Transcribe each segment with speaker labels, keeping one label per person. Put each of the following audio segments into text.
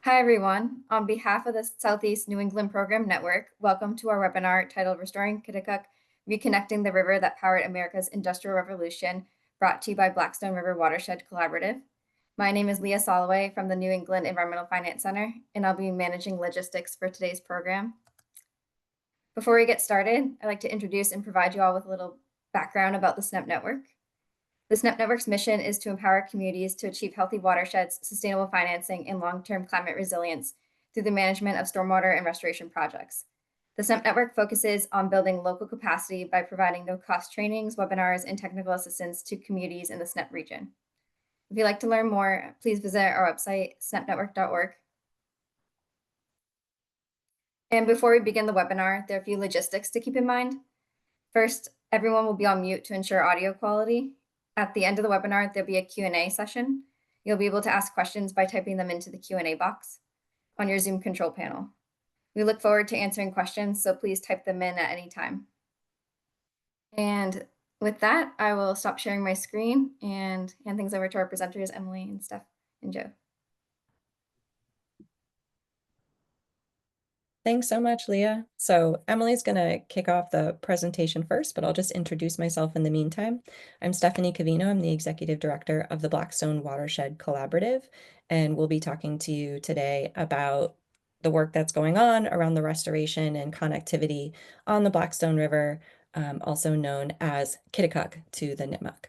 Speaker 1: Hi, everyone. On behalf of the Southeast New England Program Network, welcome to our webinar titled Restoring Kittacuck, Reconnecting the River That Powered America's Industrial Revolution, brought to you by Blackstone River Watershed Collaborative. My name is Leah Soloway from the New England Environmental Finance Center, and I'll be managing logistics for today's program. Before we get started, I'd like to introduce and provide you all with a little background about the SNEP Network. The SNEP Network's mission is to empower communities to achieve healthy watersheds, sustainable financing, and long-term climate resilience through the management of stormwater and restoration projects. The SNEP Network focuses on building local capacity by providing no-cost trainings, webinars, and technical assistance to communities in the SNEP region. If you'd like to learn more, please visit our website, snepnetwork.org. And before we begin the webinar, there are a few logistics to keep in mind. First, everyone will be on mute to ensure audio quality. At the end of the webinar, there'll be a Q&A session. You'll be able to ask questions by typing them into the Q&A box on your Zoom control panel. We look forward to answering questions, so please type them in at any time. And with that, I will stop sharing my screen and hand things over to our presenters, Emily and Steph and Joe.
Speaker 2: Thanks so much, Leah. So Emily's going to kick off the presentation first, but I'll just introduce myself in the meantime. I'm Stephanie Cavino. I'm the Executive Director of the Blackstone Watershed Collaborative, and we'll be talking to you today about the work that's going on around the restoration and connectivity on the Blackstone River, also known as Kittacuck to the Nipmuc.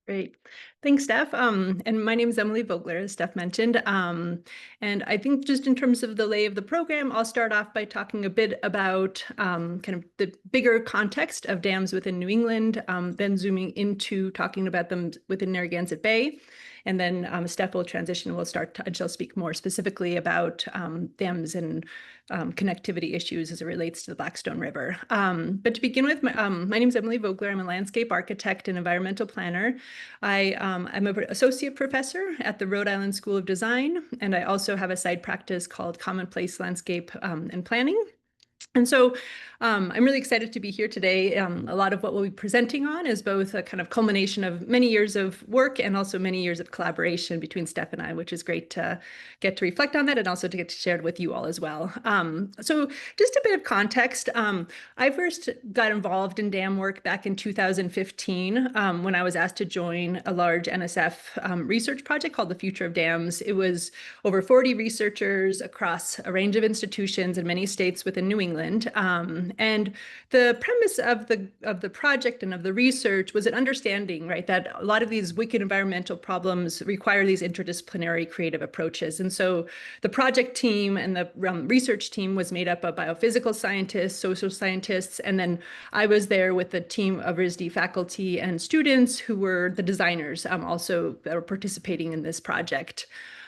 Speaker 3: Great. Thanks, Steph. And my name is Emily Vogler, as Steph mentioned. And I think just in terms of the lay of the program, I'll start off by talking a bit about kind of the bigger context of dams within New England, then zooming into talking about them within Narragansett Bay. And then Steph will transition and she'll speak more specifically about dams and connectivity issues as it relates to the Blackstone River. But to begin with, my name is Emily Vogler. I'm a landscape architect and environmental planner. I'm an associate professor at the Rhode Island School of Design, and I also have a side practice called Commonplace Landscape and Planning. And so I'm really excited to be here today. A lot of what we'll be presenting on is both a kind of culmination of many years of work and also many years of collaboration between Steph and I, which is great to get to reflect on that and also to get to share it with you all as well. So just a bit of context. I first got involved in dam work back in 2015 when I was asked to join a large NSF research project called The Future of Dams. It was over 40 researchers across a range of institutions in many states within New England. And the premise of the project and of the research was an understanding, right, that a lot of these wicked environmental problems require these interdisciplinary creative approaches. And so the project team and the research team was made up of biophysical scientists, social scientists, and then I was there with a team of RISD faculty and students who were the designers also that were participating in this project.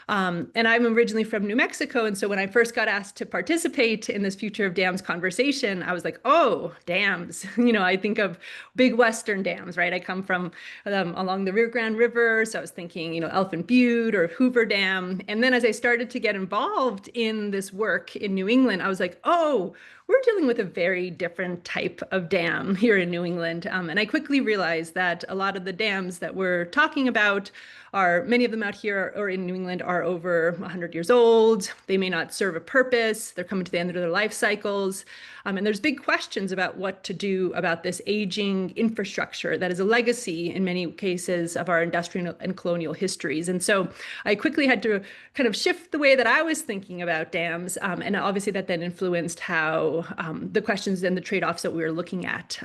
Speaker 3: And I'm originally from New Mexico. And so when I first got asked to participate in this Future of Dams conversation, I was like, oh, dams. I think of big Western dams, right? I come from along the Rio Grande River. So I was thinking, Elephant Butte or Hoover Dam. And then as I started to get involved in this work in New England, I was like, oh, we're dealing with a very different type of dam here in New England. And I quickly realized that a lot of the dams that we're talking about many of them out here or in New England are over 100 years old. They may not serve a purpose. They're coming to the end of their life cycles. And there's big questions about what to do about this aging infrastructure that is a legacy in many cases of our industrial and colonial histories. And so I quickly had to kind of shift the way that I was thinking about dams. And obviously that then influenced how the questions and the trade-offs that we were looking at.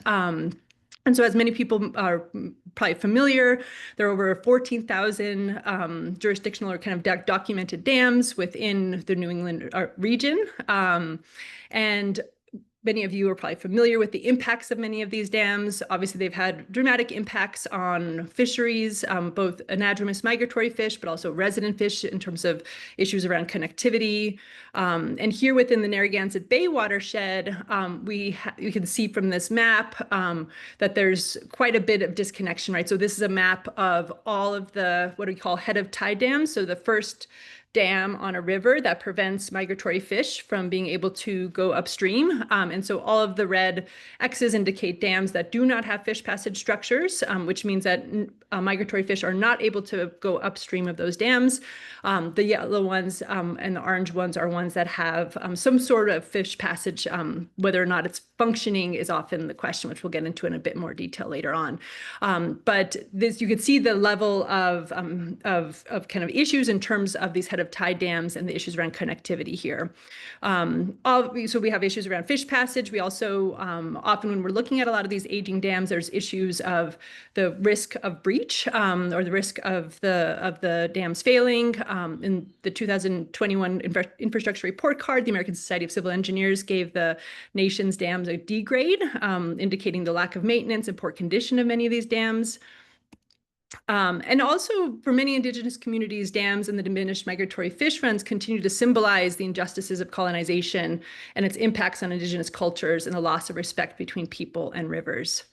Speaker 3: And so as many people are probably familiar, there are over 14,000 jurisdictional or kind of documented dams within the New England region. And many of you are probably familiar with the impacts of many of these dams. Obviously, they've had dramatic impacts on fisheries, both anadromous migratory fish, but also resident fish in terms of issues around connectivity. And here within the Narragansett Bay watershed, you can see from this map that there's quite a bit of disconnection, right? So this is a map of all of the, what we call head of tide dams. So the first dam on a river that prevents migratory fish from being able to go upstream. And so all of the red X's indicate dams that do not have fish passage structures, which means that migratory fish are not able to go upstream of those dams. The yellow ones and the orange ones are ones that have some sort of fish passage. Whether or not it's functioning is often the question, which we'll get into in a bit more detail later on. But this, you can see the level of kind of issues in terms of these head of tide dams and the issues around connectivity here. So we have issues around fish passage. We also often, when we're looking at a lot of these aging dams, there's issues of the risk of breach or the risk of the dams failing. In the 2021 infrastructure report card, the American Society of Civil Engineers gave the nation's dams a D grade, indicating the lack of maintenance and poor condition of many of these dams. And also for many indigenous communities, dams and the diminished migratory fish runs continue to symbolize the injustices of colonization and its impacts on indigenous cultures and the loss of respect between people and rivers.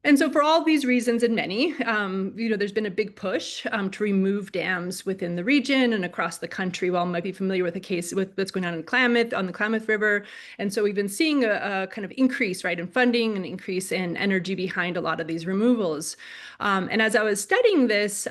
Speaker 3: And so for all these reasons and many, there's been a big push to remove dams within the region and across the country. Well, might be familiar with the case with what's going on in Klamath, on the Klamath River. And so we've been seeing a kind of increase, right, in funding, an increase in energy behind a lot of these removals. And as I was studying this,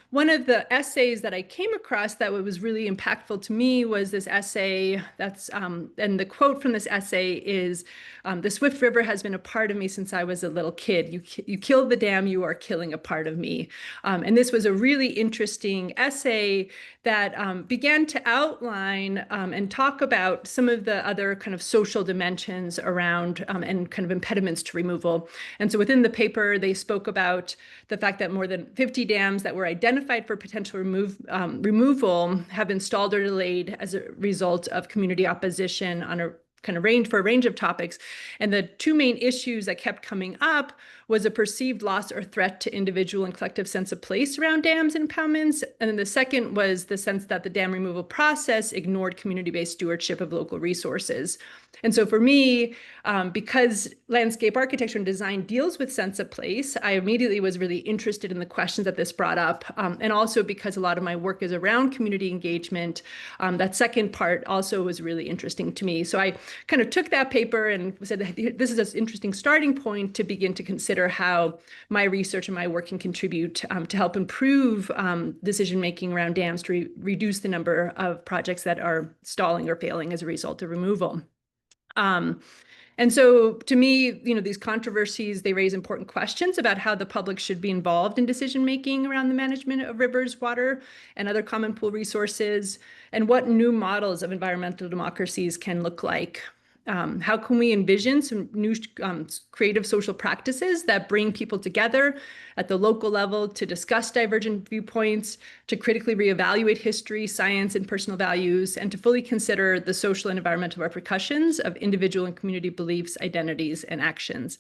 Speaker 3: one of the essays that I came across that was really impactful to me was this essay that's, and the quote from this essay is, "The Swift River has been a part of me since I was a little kid. You killed the dam, you are killing a part of me." And this was a really interesting essay that began to outline and talk about some of the other kind of social dimensions around and kind of impediments to removal. And so within the paper, they spoke about the fact that more than 50 dams that were identified for potential removal have been stalled or delayed as a result of community opposition on a kind of range of topics. And the two main issues that kept coming up was a perceived loss or threat to individual and collective sense of place around dams and impoundments. And then the second was the sense that the dam removal process ignored community-based stewardship of local resources. And so for me, because landscape architecture and design deals with sense of place, I immediately was really interested in the questions that this brought up. And also because a lot of my work is around community engagement, that second part also was really interesting to me. So I kind of took that paper and said, this is an interesting starting point to begin to consider how my research and my work can contribute to help improve decision-making around dams to reduce the number of projects that are stalling or failing as a result of removal. And so to me, these controversies, they raise important questions about how the public should be involved in decision-making around the management of rivers, water, and other common pool resources, and what new models of environmental democracies can look like. How can we envision some new creative social practices that bring people together at the local level to discuss divergent viewpoints, to critically reevaluate history, science, and personal values, and to fully consider the social and environmental repercussions of individual and community beliefs, identities, and actions?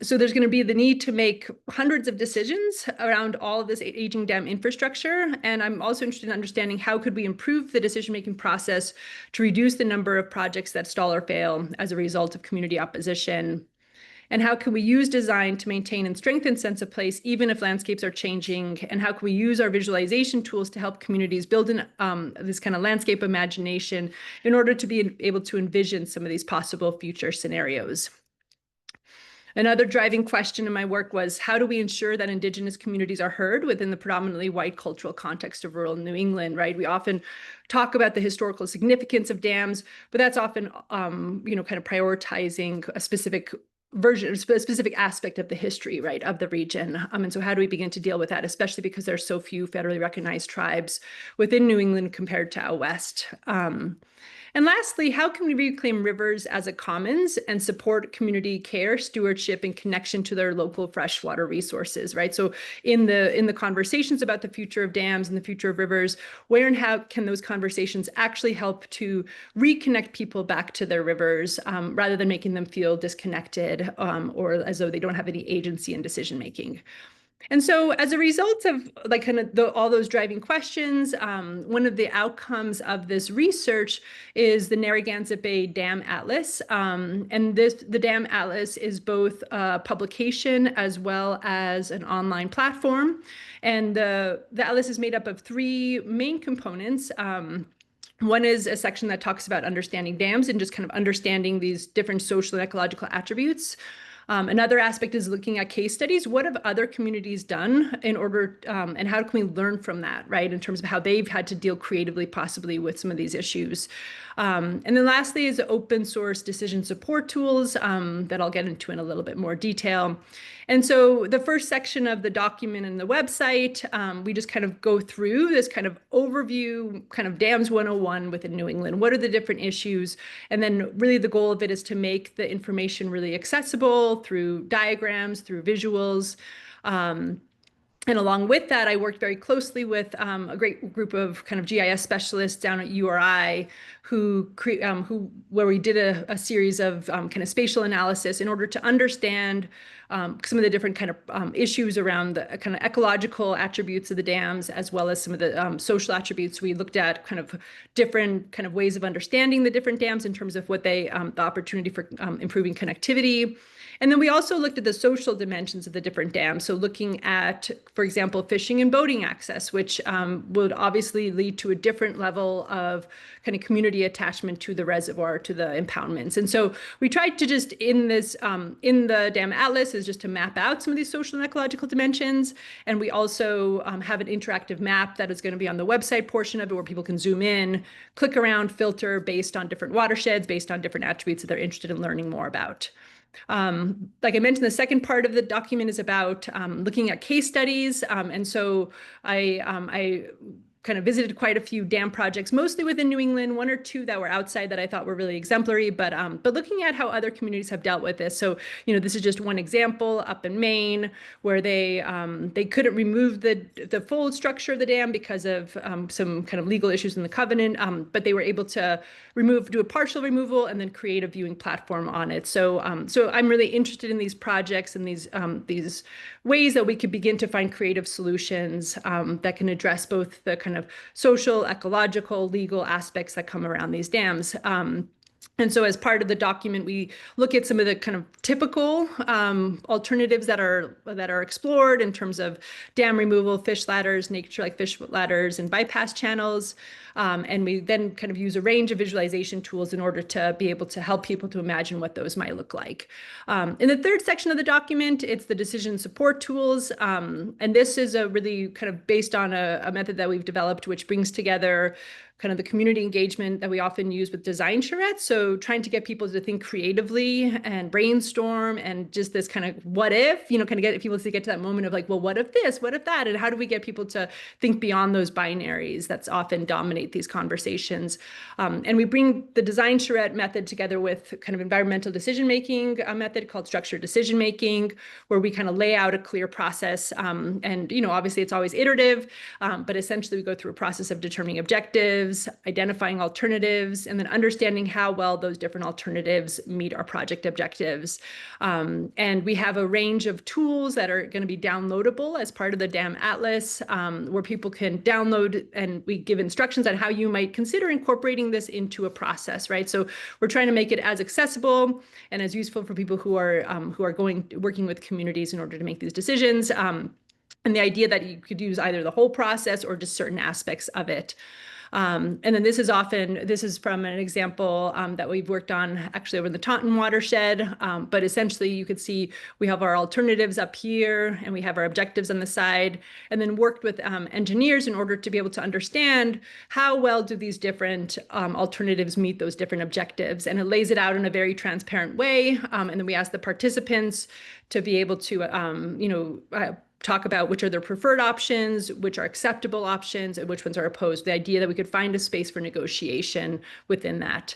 Speaker 3: So there's going to be the need to make hundreds of decisions around all of this aging dam infrastructure. And I'm also interested in understanding how could we improve the decision-making process to reduce the number of projects that stall or fail as a result of community opposition. And how can we use design to maintain and strengthen sense of place, even if landscapes are changing? And how can we use our visualization tools to help communities build this kind of landscape imagination in order to be able to envision some of these possible future scenarios? Another driving question in my work was, how do we ensure that Indigenous communities are heard within the predominantly white cultural context of rural New England, right? We often talk about the historical significance of dams, but that's often, kind of prioritizing a specific version, a specific aspect of the history, right, of the region. And so how do we begin to deal with that, especially because there are so few federally recognized tribes within New England compared to out west? And lastly, how can we reclaim rivers as a commons and support community care, stewardship, and connection to their local freshwater resources, right? So in the conversations about the future of dams and the future of rivers, where and how can those conversations actually help to reconnect people back to their rivers rather than making them feel disconnected or as though they don't have any agency in decision making? And so as a result of all those driving questions, one of the outcomes of this research is the Narragansett Bay Dam Atlas. And the Dam Atlas is both a publication as well as an online platform. And the atlas is made up of three main components. One is a section that talks about understanding dams and just kind of understanding these different social and ecological attributes. Another aspect is looking at case studies. What have other communities done in order, and how can we learn from that, right? In terms of how they've had to deal creatively, possibly with some of these issues. And then lastly is open source decision support tools that I'll get into in a little bit more detail. And so the first section of the document and the website, we just kind of go through this kind of overview, kind of dams 101 within New England. What are the different issues? And then really the goal of it is to make the information really accessible through diagrams, through visuals. And along with that, I worked very closely with a great group of kind of GIS specialists down at URI where we did a series of kind of spatial analysis in order to understand some of the different kind of issues around the kind of ecological attributes of the dams, as well as some of the social attributes. We looked at kind of different kind of ways of understanding the different dams in terms of what they, the opportunity for improving connectivity. And then we also looked at the social dimensions of the different dams. So looking at, for example, fishing and boating access, which would obviously lead to a different level of kind of community attachment to the reservoir, to the impoundments. And so we tried to just in this, in the dam atlas is just to map out some of these social and ecological dimensions. And we also have an interactive map that is going to be on the website portion of it where people can zoom in, click around, filter based on different watersheds, based on different attributes that they're interested in learning more about. Like I mentioned, the second part of the document is about looking at case studies. And so I kind of visited quite a few dam projects, mostly within New England, one or two that were outside that I thought were really exemplary, but looking at how other communities have dealt with this. So, you know, this is just one example up in Maine where they couldn't remove the full structure of the dam because of some kind of legal issues in the covenant, but they were able to do a partial removal and then create a viewing platform on it. So, so I'm really interested in these projects and these ways that we could begin to find creative solutions that can address both the kind of social, ecological, legal aspects that come around these dams. And so as part of the document, we look at some of the kind of typical alternatives that are explored in terms of dam removal, fish ladders, nature-like fish ladders, and bypass channels. And we then kind of use a range of visualization tools in order to be able to help people to imagine what those might look like. In the third section of the document, it's the decision support tools. And this is a really kind of based on a method that we've developed, which brings together kind of the community engagement that we often use with design charrettes. So trying to get people to think creatively and brainstorm and just this kind of what if, you know, kind of get people to get to that moment of like, well, what if this, what if that? And how do we get people to think beyond those binaries that's often dominate these conversations? And we bring the design charrette method together with kind of environmental decision-making method called structured decision-making, where we kind of lay out a clear process. And, you know, obviously it's always iterative, but essentially we go through a process of determining objectives, identifying alternatives, and then understanding how well those different alternatives meet our project objectives. And we have a range of tools that are going to be downloadable as part of the Dam Atlas, where people can download, and we give instructions on how you might consider incorporating this into a process, right? So we're trying to make it as accessible and as useful for people who are working with communities in order to make these decisions. And the idea that you could use either the whole process or just certain aspects of it. And then this is from an example that we've worked on actually over in the Taunton watershed. But essentially you could see we have our alternatives up here and we have our objectives on the side, and then worked with engineers in order to be able to understand how well do these different alternatives meet those different objectives. And it lays it out in a very transparent way. And then we ask the participants to be able to, talk about which are their preferred options, which are acceptable options, and which ones are opposed. The idea that we could find a space for negotiation within that.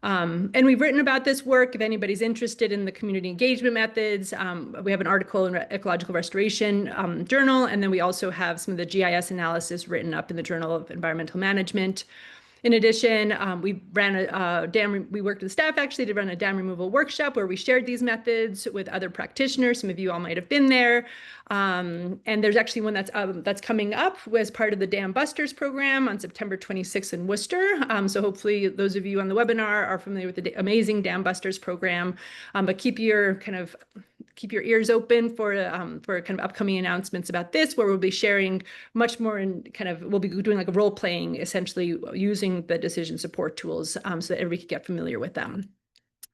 Speaker 3: And we've written about this work. If anybody's interested in the community engagement methods, we have an article in Ecological Restoration Journal, and then we also have some of the GIS analysis written up in the Journal of Environmental Management. In addition, we worked with staff actually to run a dam removal workshop where we shared these methods with other practitioners. Some of you all might have been there. And there's actually one that's coming up as part of the Dam Busters program on September 26th in Worcester. So hopefully those of you on the webinar are familiar with the amazing Dam Busters program, but keep your ears open for kind of upcoming announcements about this, where we'll be sharing much more we'll be doing like a role playing, essentially using the decision support tools so that everybody can get familiar with them.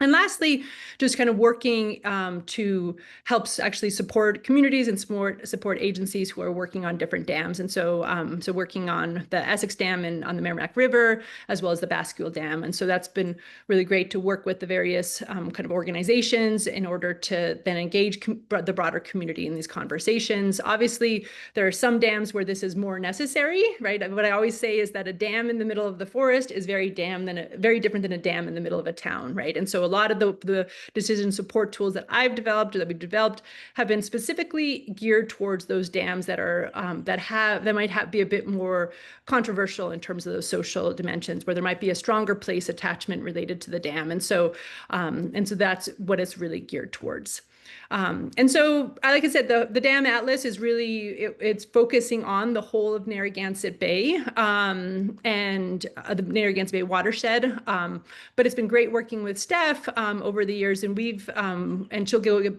Speaker 3: And lastly, just kind of working to help actually support communities and support agencies who are working on different dams. And so, so working on the Essex Dam and on the Merrimack River, as well as the Bascule Dam. And so that's been really great to work with the various kind of organizations in order to then engage the broader community in these conversations. Obviously, there are some dams where this is more necessary, right? What I always say is that a dam in the middle of the forest is very different than a dam in the middle of a town, right? And so a lot of the decision support tools that I've developed or that we've developed have been specifically geared towards those dams that are that might be a bit more controversial in terms of those social dimensions, where there might be a stronger place attachment related to the dam, and so that's what it's really geared towards. And so, like I said, the Dam Atlas is really, it's focusing on the whole of Narragansett Bay and the Narragansett Bay watershed. But it's been great working with Steph over the years, and and she'll go into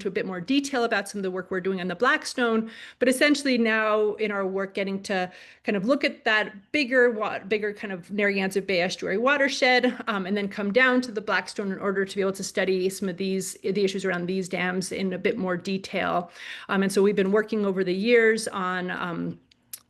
Speaker 3: a bit more detail about some of the work we're doing on the Blackstone. But essentially now in our work, getting to kind of look at that bigger kind of Narragansett Bay estuary watershed, and then come down to the Blackstone in order to be able to study some of the issues around these dams in a bit more detail. And so we've been working over the years on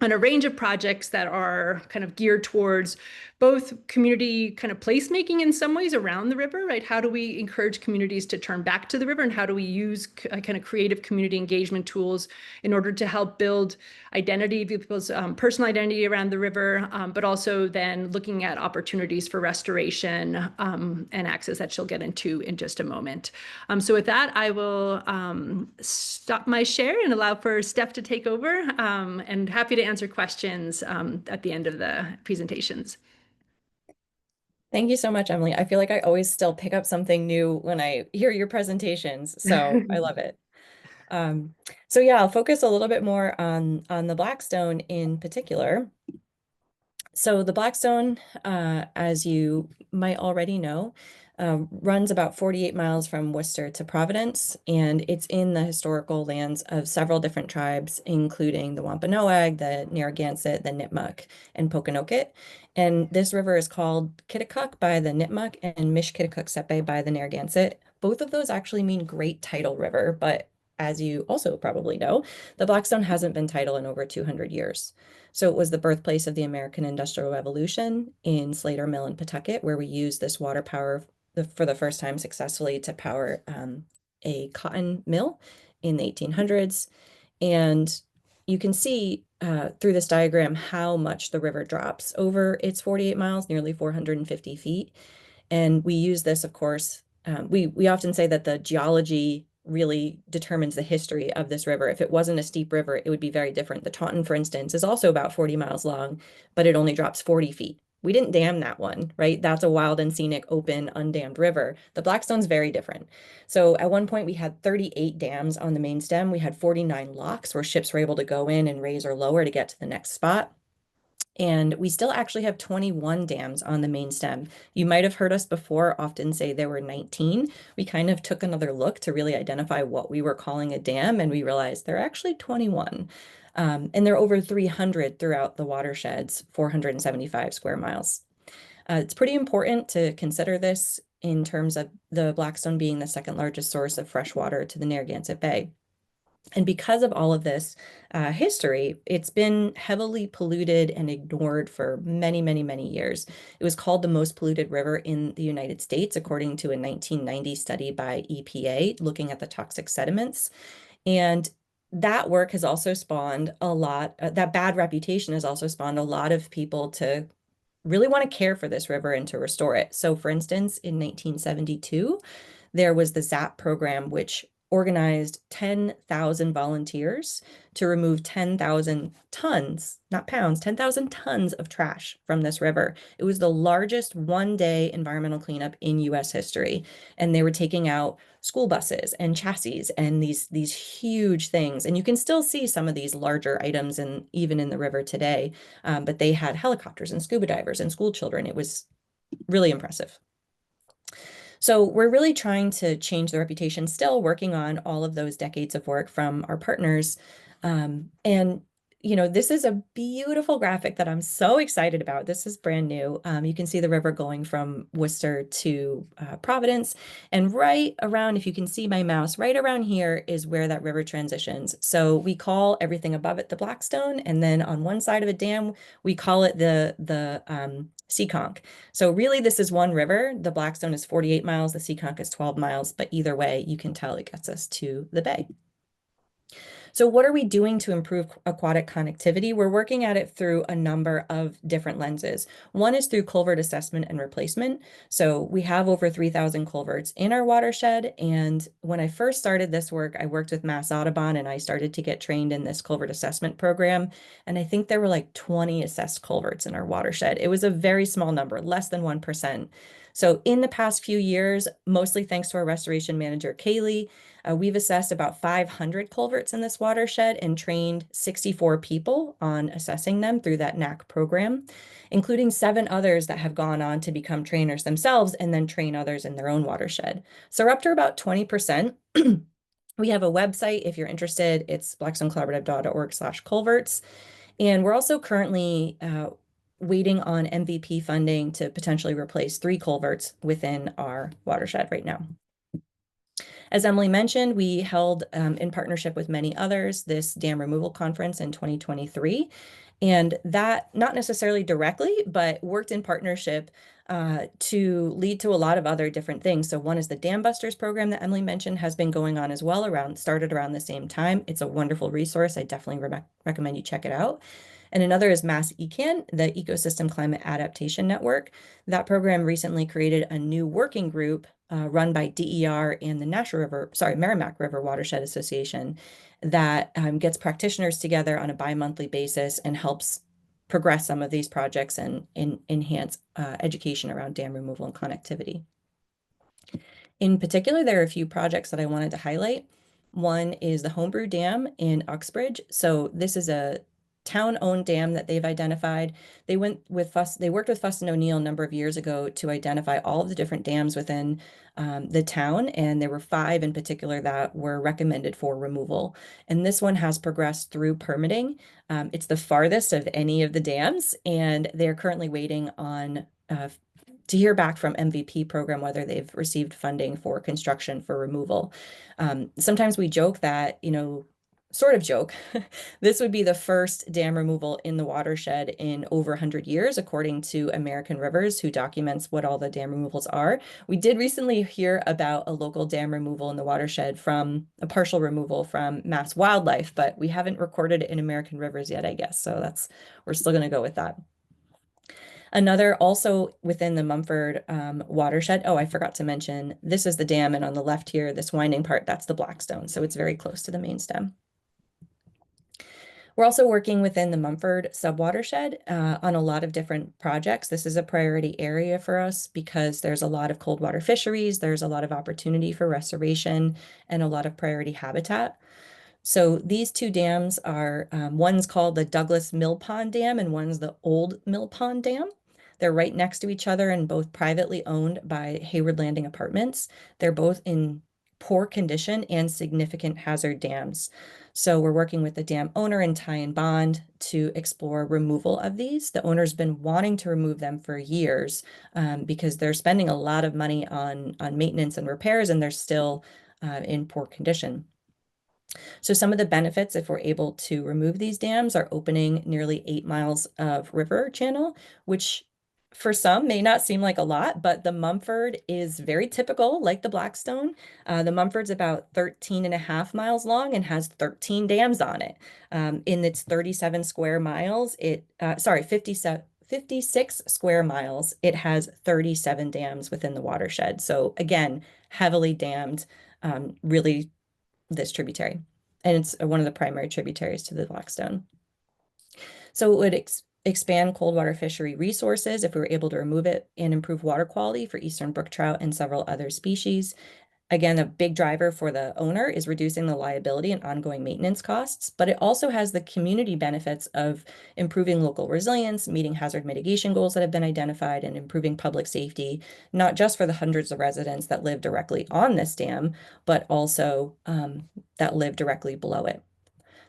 Speaker 3: a range of projects that are kind of geared towards both community kind of placemaking in some ways around the river, right? How do we encourage communities to turn back to the river, and how do we use kind of creative community engagement tools in order to help build identity, people's personal identity around the river, but also then looking at opportunities for restoration and access that she'll get into in just a moment. So with that, I will stop my share and allow for Steph to take over, and happy to answer questions at the end of the presentations.
Speaker 2: Thank you so much, Emily. I feel like I always still pick up something new when I hear your presentations, so I love it. So yeah, I'll focus a little bit more on the Blackstone in particular. So the Blackstone, as you might already know, runs about 48 miles from Worcester to Providence, and it's in the historical lands of several different tribes, including the Wampanoag, the Narragansett, the Nipmuc, and Pokanoket. And this river is called Kittacuck by the Nipmuc and Mishkittakooksepe by the Narragansett. Both of those actually mean Great Tidal River, but as you also probably know, the Blackstone hasn't been tidal in over 200 years. So it was the birthplace of the American Industrial Revolution in Slater Mill in Pawtucket, where we used this water power for the first time successfully to power a cotton mill in the 1800s. And you can see through this diagram how much the river drops over its 48 miles, nearly 450 feet. And we use this, of course, we often say that the geology really determines the history of this river. If it wasn't a steep river, it would be very different. The Taunton, for instance, is also about 40 miles long, but it only drops 40 feet. We didn't dam that one, right? That's a wild and scenic, open, undammed river. The Blackstone's very different. So at one point we had 38 dams on the main stem. We had 49 locks where ships were able to go in and raise or lower to get to the next spot. And we still actually have 21 dams on the main stem. You might have heard us before often say there were 19. We kind of took another look to really identify what we were calling a dam, and we realized there are actually 21. And there are over 300 throughout the watershed's 475 square miles. It's pretty important to consider this in terms of the Blackstone being the second largest source of fresh water to the Narragansett Bay. And because of all of this history, it's been heavily polluted and ignored for many, many, many years. It was called the most polluted river in the United States, according to a 1990 study by EPA looking at the toxic sediments. And that work has also spawned a lot, that bad reputation has also spawned a lot of people to really want to care for this river and to restore it. So for instance, in 1972, there was the ZAP program, which organized 10,000 volunteers to remove 10,000 tons, not pounds, 10,000 tons of trash from this river. It was the largest one-day environmental cleanup in US history. And they were taking out school buses and chassis and these huge things. And you can still see some of these larger items even in the river today. But they had helicopters and scuba divers and school children. It was really impressive. So we're really trying to change the reputation, still working on all of those decades of work from our partners. And this is a beautiful graphic that I'm so excited about. This is brand new. You can see the river going from Worcester to Providence. And right around, if you can see my mouse, right around here is where that river transitions. So we call everything above it the Blackstone. And then on one side of a dam, we call it the Seekonk. So really, this is one river. The Blackstone is 48 miles, the Seekonk is 12 miles. But either way, you can tell it gets us to the bay. So what are we doing to improve aquatic connectivity? We're working at it through a number of different lenses. One is through culvert assessment and replacement. So we have over 3,000 culverts in our watershed. And when I first started this work, I worked with Mass Audubon and I started to get trained in this culvert assessment program. And I think there were like 20 assessed culverts in our watershed. It was a very small number, less than 1%. So in the past few years, mostly thanks to our restoration manager, Kaylee, we've assessed about 500 culverts in this watershed and trained 64 people on assessing them through that NAC program, including 7 others that have gone on to become trainers themselves and then train others in their own watershed. So we're up to about 20%. We have a website if you're interested. It's blackstonecollaborative.org/culverts. And we're also currently waiting on MVP funding to potentially replace 3 culverts within our watershed right now. As Emily mentioned, we held, in partnership with many others, this dam removal conference in 2023. And that, not necessarily directly, but worked in partnership to lead to a lot of other different things. So one is the Dam Busters program that Emily mentioned has been going on as well, started around the same time. It's a wonderful resource. I definitely recommend you check it out. And another is MassEcan, the Ecosystem Climate Adaptation Network. That program recently created a new working group run by DER and the Merrimack River Watershed Association that gets practitioners together on a bi-monthly basis and helps progress some of these projects and enhance education around dam removal and connectivity. In particular, there are a few projects that I wanted to highlight. One is the Homebrew Dam in Uxbridge. So this is a town-owned dam that they've identified. They worked with Fuss and O'Neill a number of years ago to identify all of the different dams within the town, and there were 5 in particular that were recommended for removal. And this one has progressed through permitting. It's the farthest of any of the dams, and they're currently waiting on to hear back from MVP program whether they've received funding for construction for removal. Sometimes we joke that, sort of joke, this would be the first dam removal in the watershed in over 100 years, according to American Rivers, who documents what all the dam removals are. We did recently hear about a local dam removal in the watershed from a partial removal from Mass Wildlife, but we haven't recorded it in American Rivers yet, I guess. So we're still going to go with that. Another also within the Mumford watershed. Oh, I forgot to mention, this is the dam, and on the left here, this winding part, that's the Blackstone. So it's very close to the main stem. We're also working within the Mumford subwatershed on a lot of different projects. This is a priority area for us because there's a lot of cold water fisheries, there's a lot of opportunity for restoration, and a lot of priority habitat. So these 2 dams are, one's called the Douglas Mill Pond Dam and one's the Old Mill Pond Dam. They're right next to each other and both privately owned by Hayward Landing Apartments. They're both in poor condition and significant hazard dams. So we're working with the dam owner and tie and bond to explore removal of these. The owner's been wanting to remove them for years because they're spending a lot of money on maintenance and repairs, and they're still in poor condition. So some of the benefits, if we're able to remove these dams, are opening nearly 8 miles of river channel, which for some may not seem like a lot, but the Mumford is very typical, like the Blackstone. The Mumford's about 13.5 miles long and has 13 dams on it. In its 37 square miles, 56 square miles, it has 37 dams within the watershed. So again, heavily dammed, really this tributary. And it's one of the primary tributaries to the Blackstone. So it would expand cold water fishery resources if we were able to remove it and improve water quality for eastern brook trout and several other species. Again, a big driver for the owner is reducing the liability and ongoing maintenance costs, but it also has the community benefits of improving local resilience, meeting hazard mitigation goals that have been identified, and improving public safety, not just for the hundreds of residents that live directly on this dam, but also that live directly below it.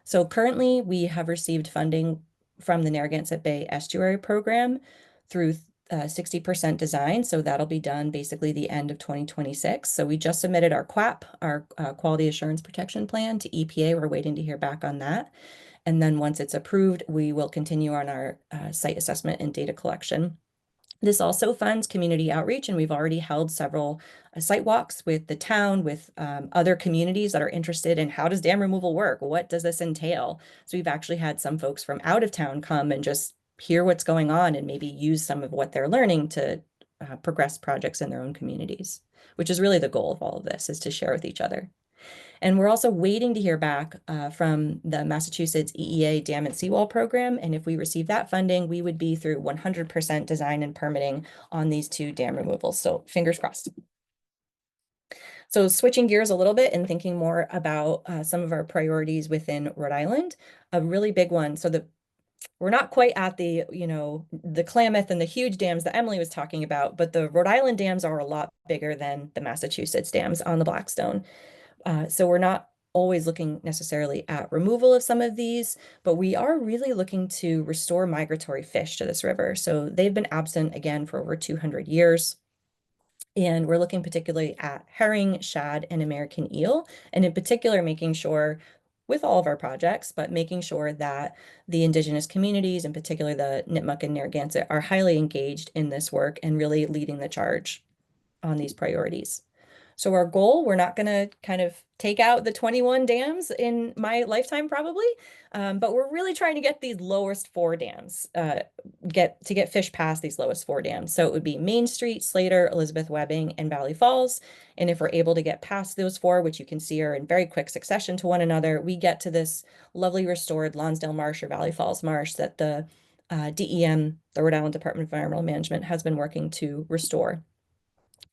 Speaker 2: So currently we have received funding from the Narragansett Bay Estuary Program through 60% design. So that'll be done basically the end of 2026. So we just submitted our QAP, our Quality Assurance Protection Plan, to EPA. We're waiting to hear back on that. And then once it's approved, we will continue on our site assessment and data collection. This also funds community outreach, and we've already held several site walks with the town, with other communities that are interested in how does dam removal work? What does this entail? So we've actually had some folks from out of town come and just hear what's going on and maybe use some of what they're learning to progress projects in their own communities, which is really the goal of all of this, is to share with each other. And we're also waiting to hear back from the Massachusetts EEA Dam and Seawall Program. And if we receive that funding, we would be through 100% design and permitting on these 2 dam removals. So fingers crossed. So switching gears a little bit and thinking more about some of our priorities within Rhode Island, a really big one. So we're not quite at the, the Klamath and the huge dams that Emily was talking about, but the Rhode Island dams are a lot bigger than the Massachusetts dams on the Blackstone. So we're not always looking necessarily at removal of some of these, but we are really looking to restore migratory fish to this river. So they've been absent again for over 200 years. And we're looking particularly at herring, shad, and American eel, and in particular, making sure with all of our projects, but making sure that the indigenous communities, in particular the Nipmuc and Narragansett, are highly engaged in this work and really leading the charge on these priorities. So our goal, we're not going to kind of take out the 21 dams in my lifetime probably, but we're really trying to get these lowest 4 dams, get fish past these lowest 4 dams. So it would be Main Street, Slater, Elizabeth Webbing, and Valley Falls. And if we're able to get past those 4, which you can see are in very quick succession to one another, we get to this lovely restored Lonsdale Marsh or Valley Falls Marsh that the DEM, the Rhode Island Department of Environmental Management, has been working to restore.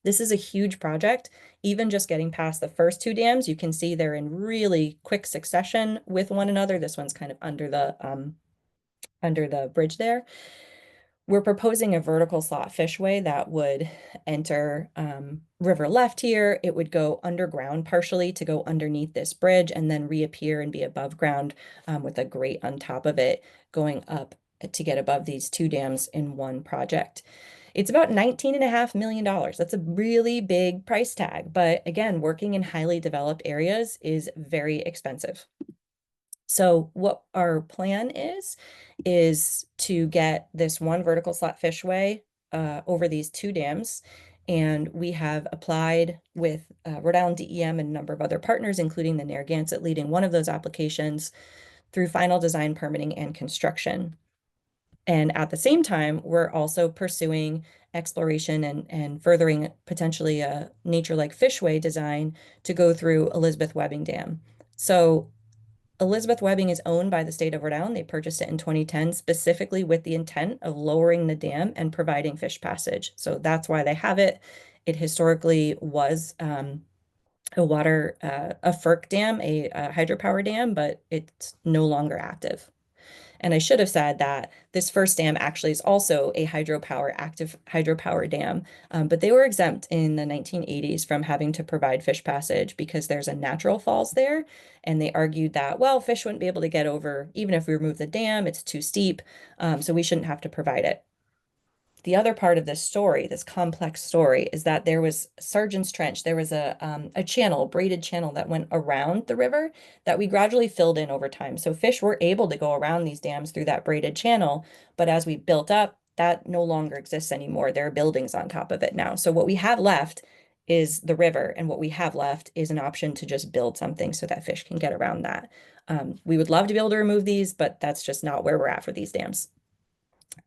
Speaker 2: This is a huge project. Even just getting past the first 2 dams, you can see they're in really quick succession with one another. This one's kind of under the bridge there. We're proposing a vertical slot fishway that would enter River Left here. It would go underground partially to go underneath this bridge and then reappear and be above ground with a grate on top of it going up to get above these 2 dams in one project. It's about $19.5 million. That's a really big price tag. But again, working in highly developed areas is very expensive. So what our plan is to get this one vertical slot fishway over these 2 dams. And we have applied with Rhode Island DEM and a number of other partners, including the Narragansett leading one of those applications through final design, permitting, and construction. And at the same time, we're also pursuing exploration and furthering potentially a nature-like fishway design to go through Elizabeth Webbing Dam. So Elizabeth Webbing is owned by the state of Rhode Island. They purchased it in 2010 specifically with the intent of lowering the dam and providing fish passage. So that's why they have it. It historically was a FERC dam, a hydropower dam, but it's no longer active. And I should have said that this first dam actually is also a active hydropower dam, but they were exempt in the 1980s from having to provide fish passage because there's a natural falls there. And they argued that, well, fish wouldn't be able to get over, even if we remove the dam, it's too steep, so we shouldn't have to provide it. The other part of this story, this complex story, is that there was Sergeant's Trench. There was a channel, braided channel that went around the river that we gradually filled in over time. So fish were able to go around these dams through that braided channel, but as we built up, that no longer exists anymore. There are buildings on top of it now. So what we have left is the river, and what we have left is an option to just build something so that fish can get around that. We would love to be able to remove these, but that's just not where we're at for these dams.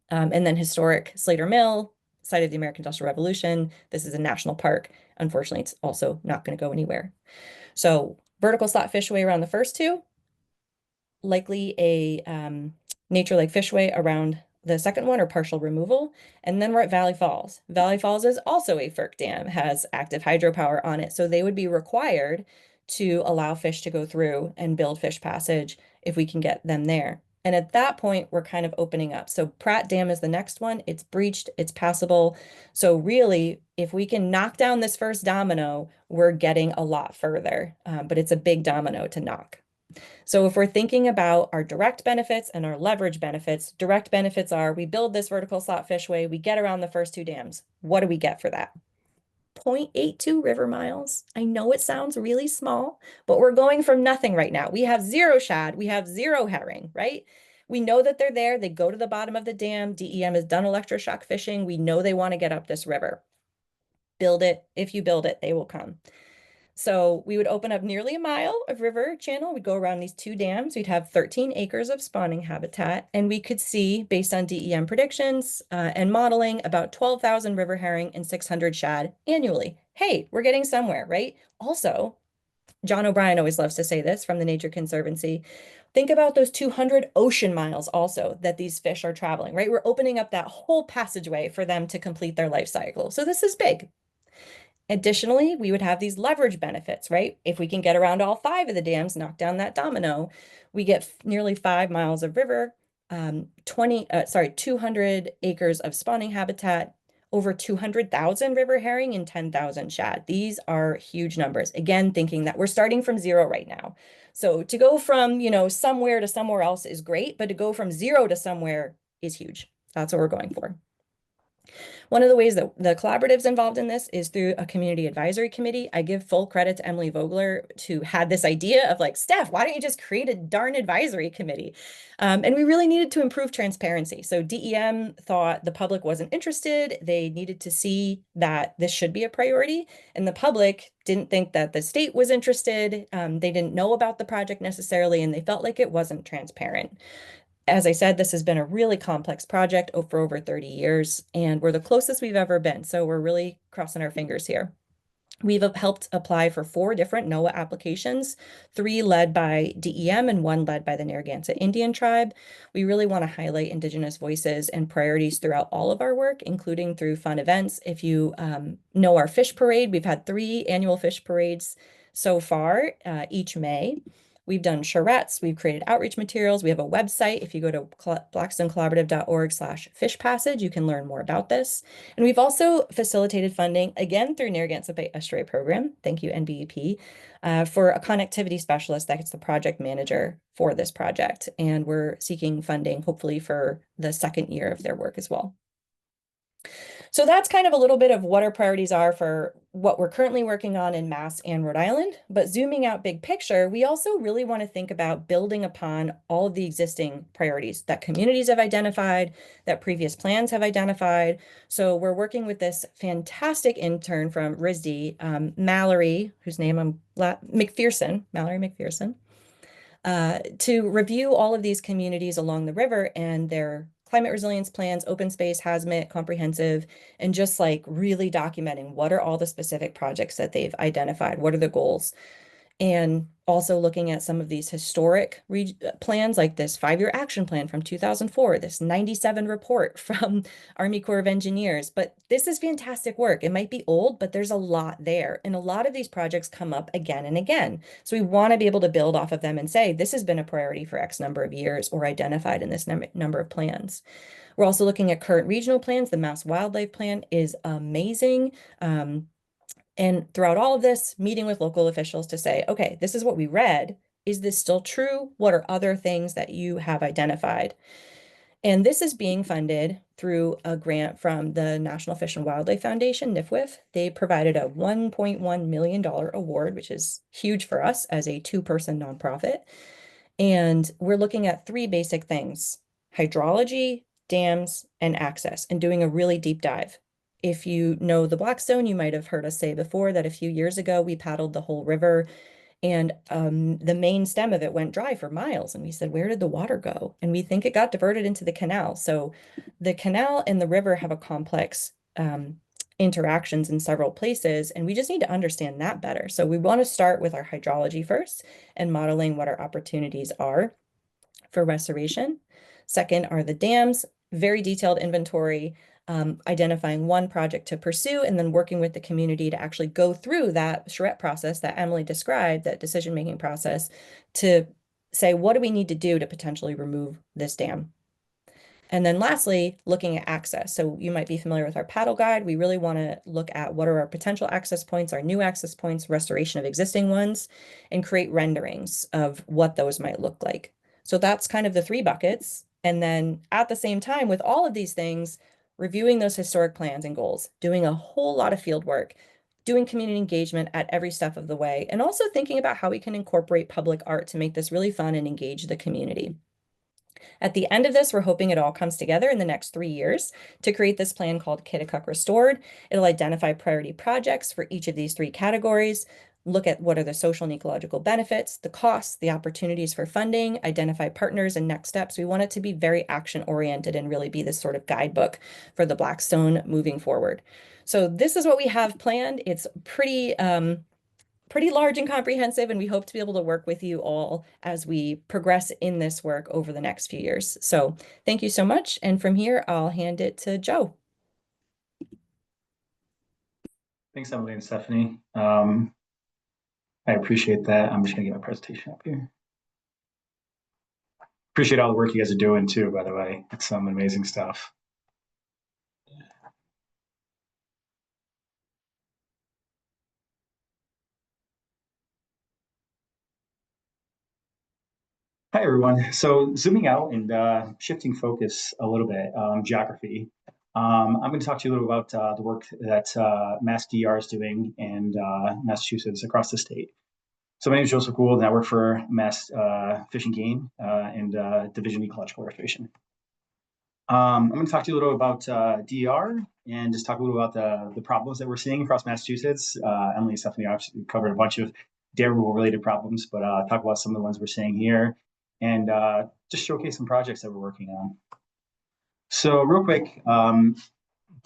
Speaker 2: And then historic Slater Mill, site of the American Industrial Revolution. This is a national park. Unfortunately, it's also not going to go anywhere. So vertical slot fishway around the first 2, likely a nature-like fishway around the second one or partial removal. And then we're at Valley Falls. Valley Falls is also a FERC dam, has active hydropower on it. So they would be required to allow fish to go through and build fish passage if we can get them there. And at that point, we're kind of opening up. So Pratt Dam is the next one. It's breached, it's passable. So really, if we can knock down this first domino, we're getting a lot further, but it's a big domino to knock. So if we're thinking about our direct benefits and our leverage benefits, direct benefits are we build this vertical slot fishway, we get around the first two dams. What do we get for that? 0.82 river miles. I know it sounds really small, but we're going from nothing right now. We have zero shad, we have zero herring, right? We know that they're there. They go to the bottom of the dam. DEM has done electroshock fishing. We know they want to get up this river. Build it. If you build it, they will come. So we would open up nearly a mile of river channel. We'd go around these two dams. We'd have 13 acres of spawning habitat, and we could see, based on DEM predictions and modeling, about 12,000 river herring and 600 shad annually. Hey, we're getting somewhere, right? Also, John O'Brien always loves to say this from the Nature Conservancy. Think about those 200 ocean miles also that these fish are traveling, right? We're opening up that whole passageway for them to complete their life cycle. So this is big. Additionally, we would have these leverage benefits, right? If we can get around all 5 of the dams, knock down that domino, we get nearly 5 miles of river, 200 acres of spawning habitat, over 200,000 river herring and 10,000 shad. These are huge numbers. Again, thinking that we're starting from zero right now. So to go from, somewhere to somewhere else is great, but to go from zero to somewhere is huge. That's what we're going for. One of the ways that the collaborative's involved in this is through a community advisory committee. I give full credit to Emily Vogler to had this idea of like, Steph, why don't you just create a darn advisory committee? And we really needed to improve transparency. So DEM thought the public wasn't interested. They needed to see that this should be a priority. And the public didn't think that the state was interested. They didn't know about the project necessarily, and they felt like it wasn't transparent. As I said, this has been a really complex project for over 30 years, and we're the closest we've ever been. So we're really crossing our fingers here. We've helped apply for 4 different NOAA applications, 3 led by DEM and 1 led by the Narragansett Indian tribe. We really want to highlight Indigenous voices and priorities throughout all of our work, including through fun events. If you know our fish parade, we've had 3 annual fish parades so far, each May. We've done charrettes, we've created outreach materials, we have a website. If you go to blackstonecollaborative.org/fish passage, you can learn more about this. And we've also facilitated funding, again, through Narragansett Bay Estuary Program, thank you, NBEP, for a connectivity specialist that's the project manager for this project. And we're seeking funding, hopefully, for the second year of their work as well. So that's kind of a little bit of what our priorities are for what we're currently working on in Mass and Rhode Island. But zooming out big picture, we also really want to think about building upon all of the existing priorities that communities have identified, that previous plans have identified. So we're working with this fantastic intern from RISD, Mallory, whose name Mallory McPherson, to review all of these communities along the river and their climate resilience plans, open space, hazmat, comprehensive, and just like really documenting what are all the specific projects that they've identified, what are the goals. And also looking at some of these historic plans, like this 5-year action plan from 2004, this 97 report from Army Corps of Engineers. But this is fantastic work. It might be old, but there's a lot there. And a lot of these projects come up again and again. So we want to be able to build off of them and say, this has been a priority for X number of years or identified in this number of plans. We're also looking at current regional plans. The Mass Wildlife Plan is amazing. And throughout all of this, meeting with local officials to say, okay, this is what we read. Is this still true? What are other things that you have identified? And this is being funded through a grant from the National Fish and Wildlife Foundation, NIFWF. They provided a $1.1 million award, which is huge for us as a 2-person nonprofit. And we're looking at 3 basic things: hydrology, dams, and access, and doing a really deep dive. If you know the Blackstone, you might have heard us say before that a few years ago, we paddled the whole river and the main stem of it went dry for miles. And we said, where did the water go? And we think it got diverted into the canal. So the canal and the river have a complex interactions in several places, and we just need to understand that better. So we want to start with our hydrology first and modeling what our opportunities are for restoration. Second are the dams, very detailed inventory, identifying one project to pursue, and then working with the community to actually go through that charrette process that Emily described, that decision-making process, to say, what do we need to do to potentially remove this dam? And then lastly, looking at access. So you might be familiar with our paddle guide. We really want to look at what are our potential access points, our new access points, restoration of existing ones, and create renderings of what those might look like. So that's kind of the three buckets. And then at the same time, with all of these things, reviewing those historic plans and goals, doing a whole lot of field work, doing community engagement at every step of the way, and also thinking about how we can incorporate public art to make this really fun and engage the community. At the end of this, we're hoping it all comes together in the next 3 years to create this plan called Kittacuck Restored. It'll identify priority projects for each of these three categories, look at what are the social and ecological benefits, the costs, the opportunities for funding, identify partners and next steps. We want it to be very action oriented and really be this sort of guidebook for the Blackstone moving forward. So this is what we have planned. It's pretty large and comprehensive, and we hope to be able to work with you all as we progress in this work over the next few years. So thank you so much. And from here, I'll hand it to Joe.
Speaker 4: Thanks, Emily and Stephanie. I appreciate that. I'm just gonna get my presentation up here. Appreciate all the work you guys are doing too, by the way. It's some amazing stuff. Hi, everyone. So zooming out and shifting focus a little bit, geography. I'm going to talk to you a little about the work that MassDER is doing in Massachusetts across the state. So my name is Joseph Gould, and I work for Mass Fish and Game and Division Ecological Restoration. I'm going to talk to you a little about DER and just talk a little about the problems that we're seeing across Massachusetts. Emily and Stephanie obviously covered a bunch of dam removal related problems, but talk about some of the ones we're seeing here and just showcase some projects that we're working on. So real quick,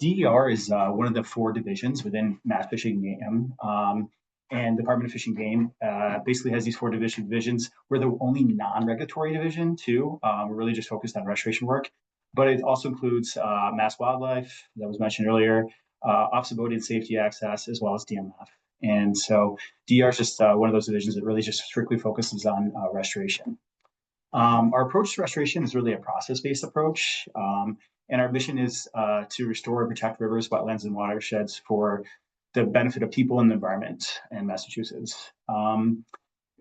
Speaker 4: DER is one of the 4 divisions within Mass Fish and Game. And the Department of Fish and Game basically has these 4 divisions. We're the only non-regulatory division too. We're really just focused on restoration work, but it also includes Mass Wildlife that was mentioned earlier, Office of Boat and Safety Access, as well as DMF. And so DER is just one of those divisions that really just strictly focuses on restoration. Our approach to restoration is really a process-based approach, and our mission is to restore and protect rivers, wetlands, and watersheds for the benefit of people and the environment in Massachusetts.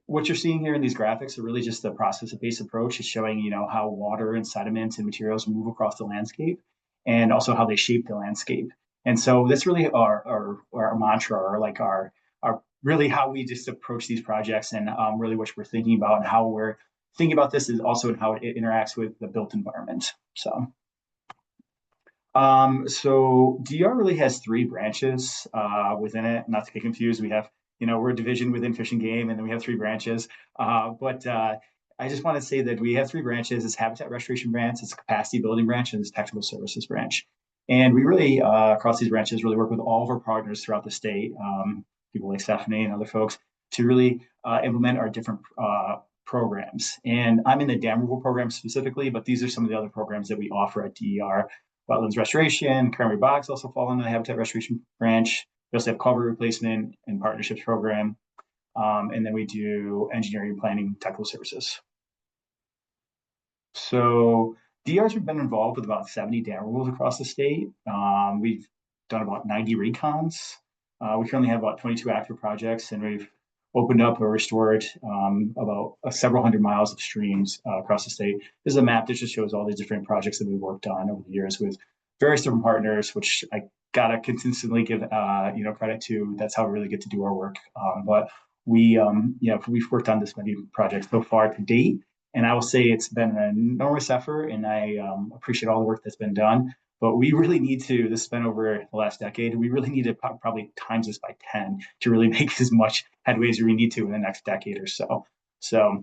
Speaker 4: What you're seeing here in these graphics are really just the process-based approach. It's showing, how water and sediments and materials move across the landscape, and also how they shape the landscape. And so that's really our mantra, or like our really how we just approach these projects, and really what we're thinking about, and how we're thinking about this is also in how it interacts with the built environment. So DER really has 3 branches within it. Not to get confused, we have, we're a division within Fish and Game, and then we have 3 branches. But I just want to say that we have 3 branches. It's Habitat Restoration Branch, it's Capacity Building Branch, and it's Technical Services Branch. And we really, across these branches, really work with all of our partners throughout the state, people like Stephanie and other folks, to really implement our different programs. And I'm in the dam removal program specifically, but these are some of the other programs that we offer at DER. Wetlands restoration, cranberry bogs also fall in the Habitat Restoration Branch. We also have culvert replacement and partnerships program. And then we do engineering, planning, technical services. So DER's been involved with about 70 dam removals across the state. We've done about 90 recons. We currently have about 22 active projects, and we've opened up or restored about several hundred miles of streams across the state. This is a map that just shows all the different projects that we've worked on over the years with various different partners, which I gotta consistently give credit to. That's how we really get to do our work. But we've worked on this many projects so far to date, and I will say it's been an enormous effort, and I appreciate all the work that's been done. But we really need to, this has been over the last decade, we really need to probably times this by 10 to really make as much headway as we need to in the next decade or so. So a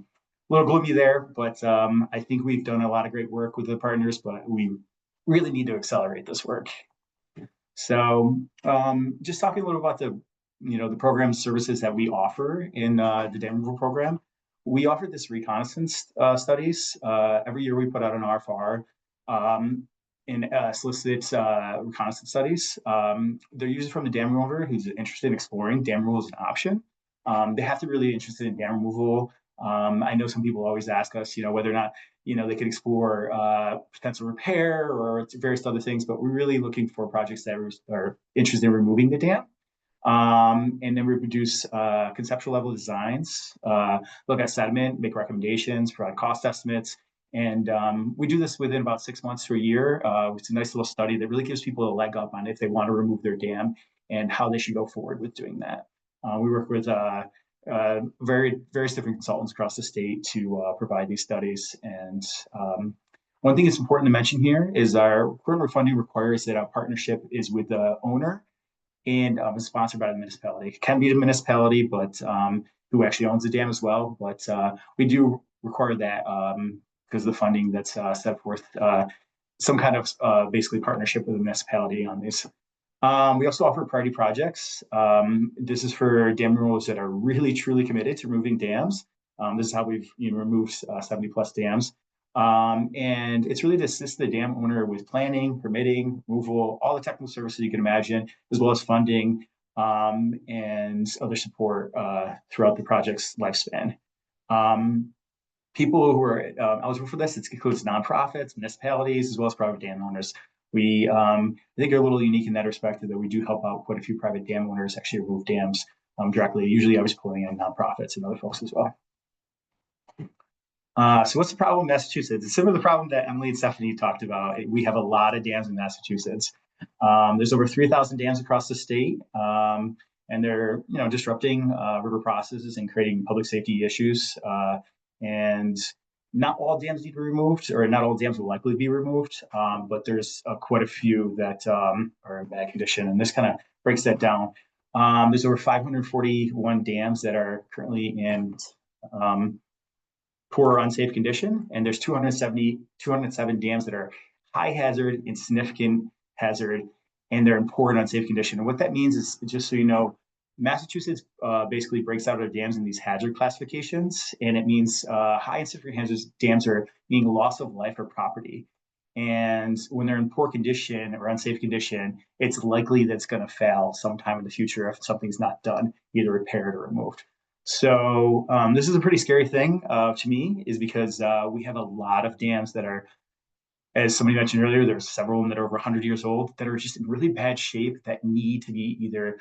Speaker 4: little gloomy there, but I think we've done a lot of great work with the partners, but we really need to accelerate this work. So just talking a little about the program services that we offer in the dam removal program. We offer this reconnaissance studies. Every year we put out an RFR. In solicit reconnaissance studies. They're used from the dam remover who's interested in exploring dam removal as an option. They have to be really interested in dam removal. I know some people always ask us, whether or not they could explore potential repair or various other things, but we're really looking for projects that are interested in removing the dam. And then we produce conceptual level designs, look at sediment, make recommendations, provide cost estimates. And we do this within about 6 months to a year. It's a nice little study that really gives people a leg up on if they want to remove their dam and how they should go forward with doing that. We work with various different consultants across the state to provide these studies. And one thing that's important to mention here is our current funding requires that our partnership is with the owner and is sponsored by the municipality. It can be the municipality, but who actually owns the dam as well. But we do require that because of the funding that's set forth, some kind of basically partnership with the municipality on these. We also offer priority projects. This is for dam removals that are really, truly committed to removing dams. This is how we've removed 70 plus dams. And it's really to assist the dam owner with planning, permitting, removal, all the technical services you can imagine, as well as funding and other support throughout the project's lifespan. People who are eligible for this, it includes nonprofits, municipalities, as well as private dam owners. We I think are a little unique in that respect that we do help out quite a few private dam owners actually remove dams directly. Usually I was pulling in nonprofits and other folks as well. So what's the problem in Massachusetts? It's similar to the problem that Emily and Stephanie talked about. We have a lot of dams in Massachusetts. There's over 3,000 dams across the state, and they're disrupting river processes and creating public safety issues. And not all dams need to be removed, or not all dams will likely be removed, but there's quite a few that are in bad condition, and this kind of breaks that down. There's over 541 dams that are currently in poor or unsafe condition, and there's 207 dams that are high hazard and significant hazard, and they're in poor and unsafe condition. And what that means is, just so you know, Massachusetts basically breaks out our dams in these hazard classifications, and it means high and significant hazard dams are meaning loss of life or property. And when they're in poor condition or unsafe condition, it's likely that it's going to fail sometime in the future if something's not done, either repaired or removed. So this is a pretty scary thing to me, is because we have a lot of dams that are, as somebody mentioned earlier, there's several of them that are over 100 years old that are just in really bad shape that need to be either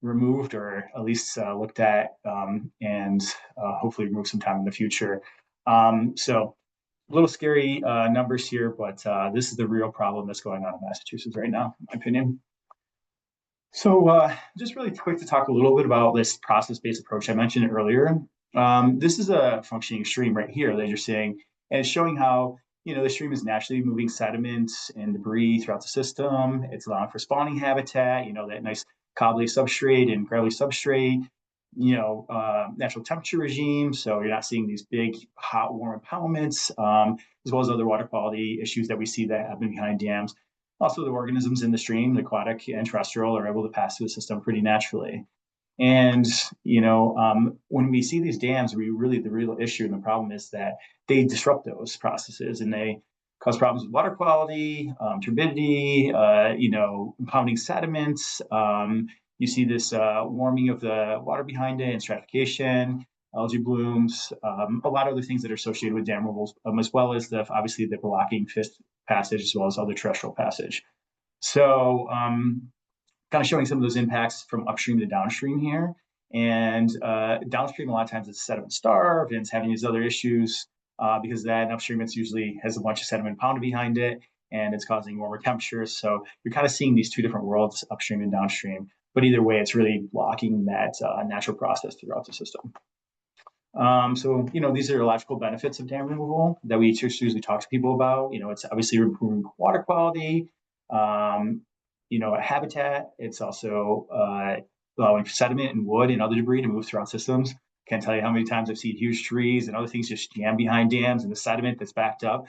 Speaker 4: removed or at least looked at and hopefully removed sometime in the future. So a little scary numbers here, but this is the real problem that's going on in Massachusetts right now, in my opinion. So just really quick to talk a little bit about this process-based approach. I mentioned it earlier. This is a functioning stream right here that you're seeing, and it's showing how the stream is naturally moving sediments and debris throughout the system. It's allowing for spawning habitat, that nice cobbly substrate and gravelly substrate, natural temperature regime. So you're not seeing these big hot, warm impoundments, as well as other water quality issues that we see that happen behind dams. Also, the organisms in the stream, the aquatic and terrestrial, are able to pass through the system pretty naturally. And, when we see these dams, the real issue and the problem is that they disrupt those processes and they cause problems with water quality, turbidity, impounding sediments. You see this warming of the water behind it and stratification, algae blooms, a lot of other things that are associated with dam removals, as well as obviously the blocking fifth passage, as well as other terrestrial passage. So kind of showing some of those impacts from upstream to downstream here. And downstream, a lot of times it's sediment starved and it's having these other issues because that upstream it's usually has a bunch of sediment pounded behind it and it's causing warmer temperatures. So you're kind of seeing these two different worlds, upstream and downstream. But either way, it's really blocking that natural process throughout the system. So, these are ecological benefits of dam removal that we usually talk to people about. It's obviously improving water quality, habitat. It's also allowing sediment and wood and other debris to move throughout systems. Can't tell you how many times I've seen huge trees and other things just jam behind dams and the sediment that's backed up.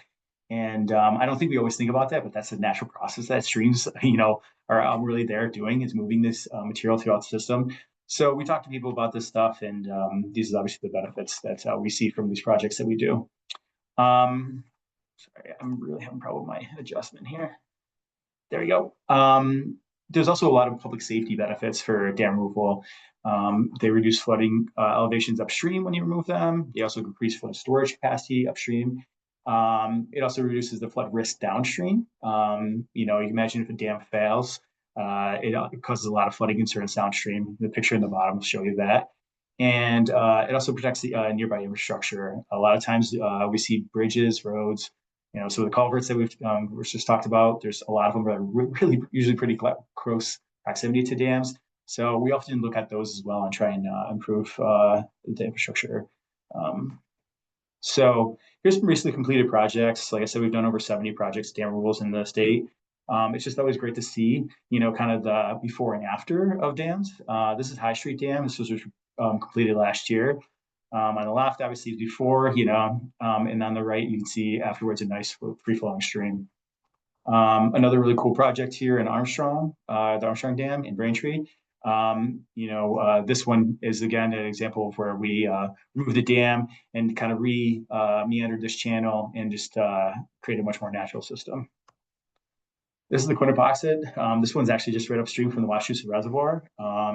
Speaker 4: And I don't think we always think about that, but that's a natural process that streams, are really there doing, is moving this material throughout the system. So we talk to people about this stuff, and these are obviously the benefits that we see from these projects that we do. Sorry, I'm really having a problem with my adjustment here. There we go. There's also a lot of public safety benefits for dam removal. They reduce flooding elevations upstream when you remove them. They also increase flood storage capacity upstream. It also reduces the flood risk downstream. You can imagine if a dam fails, it causes a lot of flooding concerns downstream. The picture in the bottom will show you that. And it also protects the nearby infrastructure. A lot of times we see bridges, roads, so the culverts that we've just talked about, there's a lot of them that are really usually pretty close proximity to dams. So we often look at those as well and try and improve the infrastructure. So here's some recently completed projects. Like I said, we've done over 70 projects, dam removals in the state. It's just always great to see, kind of the before and after of dams. This is High Street Dam. This was completed last year. On the left, obviously, before, and on the right, you can see afterwards a nice free-flowing stream. Another really cool project here in Armstrong, the Armstrong Dam in Braintree. This one is, again, an example of where we removed the dam and kind of meandered this channel and just create a much more natural system. This is the Kittacuck. This one's actually just right upstream from the Wachusett Reservoir.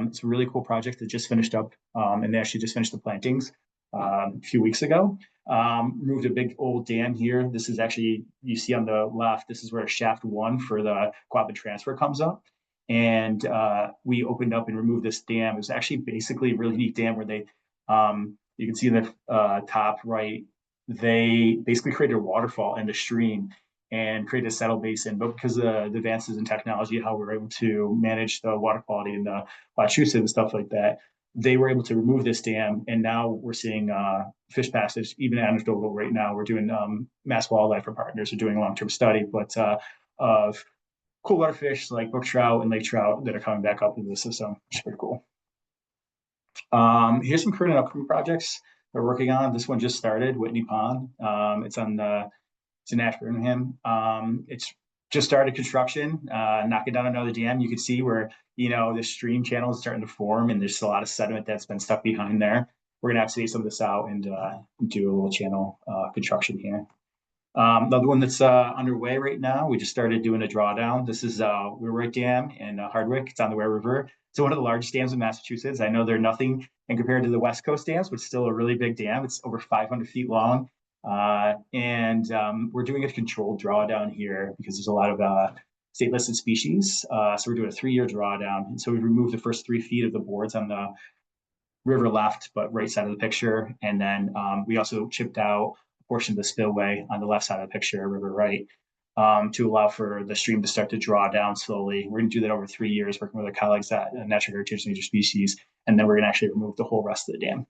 Speaker 4: It's a really cool project that just finished up, and they actually just finished the plantings a few weeks ago. Moved a big old dam here. This is actually, you see on the left, this is where shaft 1 for the Quabbin transfer comes up. And we opened up and removed this dam. It was actually basically a really neat dam where they, you can see in the top right, they basically created a waterfall in the stream and create a settle basin. But because of the advances in technology, how we're able to manage the water quality in the Wachusett and stuff like that, they were able to remove this dam. And now we're seeing fish passage, even anecdotal right now. We're doing Mass Wildlife for partners are doing a long-term study, but of cool water fish like brook trout and lake trout that are coming back up into the system, which is pretty cool. Here's some current and upcoming projects we're working on. This one just started, Whitney Pond. It's in Ashburnham. It's just started construction, knocking down another dam. You can see where, the stream channel is starting to form and there's a lot of sediment that's been stuck behind there. We're gonna have to take some of this out and do a little channel construction here. Another one that's underway right now, we just started doing a drawdown. This is Ware Dam in Hardwick. It's on the Ware River. It's one of the largest dams in Massachusetts. I know they're nothing and compared to the West Coast dams, but still a really big dam. It's over 500 feet long. And we're doing a controlled drawdown here because there's a lot of state listed species. So we're doing a 3-year drawdown. And so we removed the first 3 feet of the boards on the river left, but right side of the picture. And then we also chipped out a portion of the spillway on the left side of the picture, river right, to allow for the stream to start to draw down slowly. We're going to do that over 3 years, working with our colleagues at Natural Heritage and Endangered Species. And then we're going to actually remove the whole rest of the dam.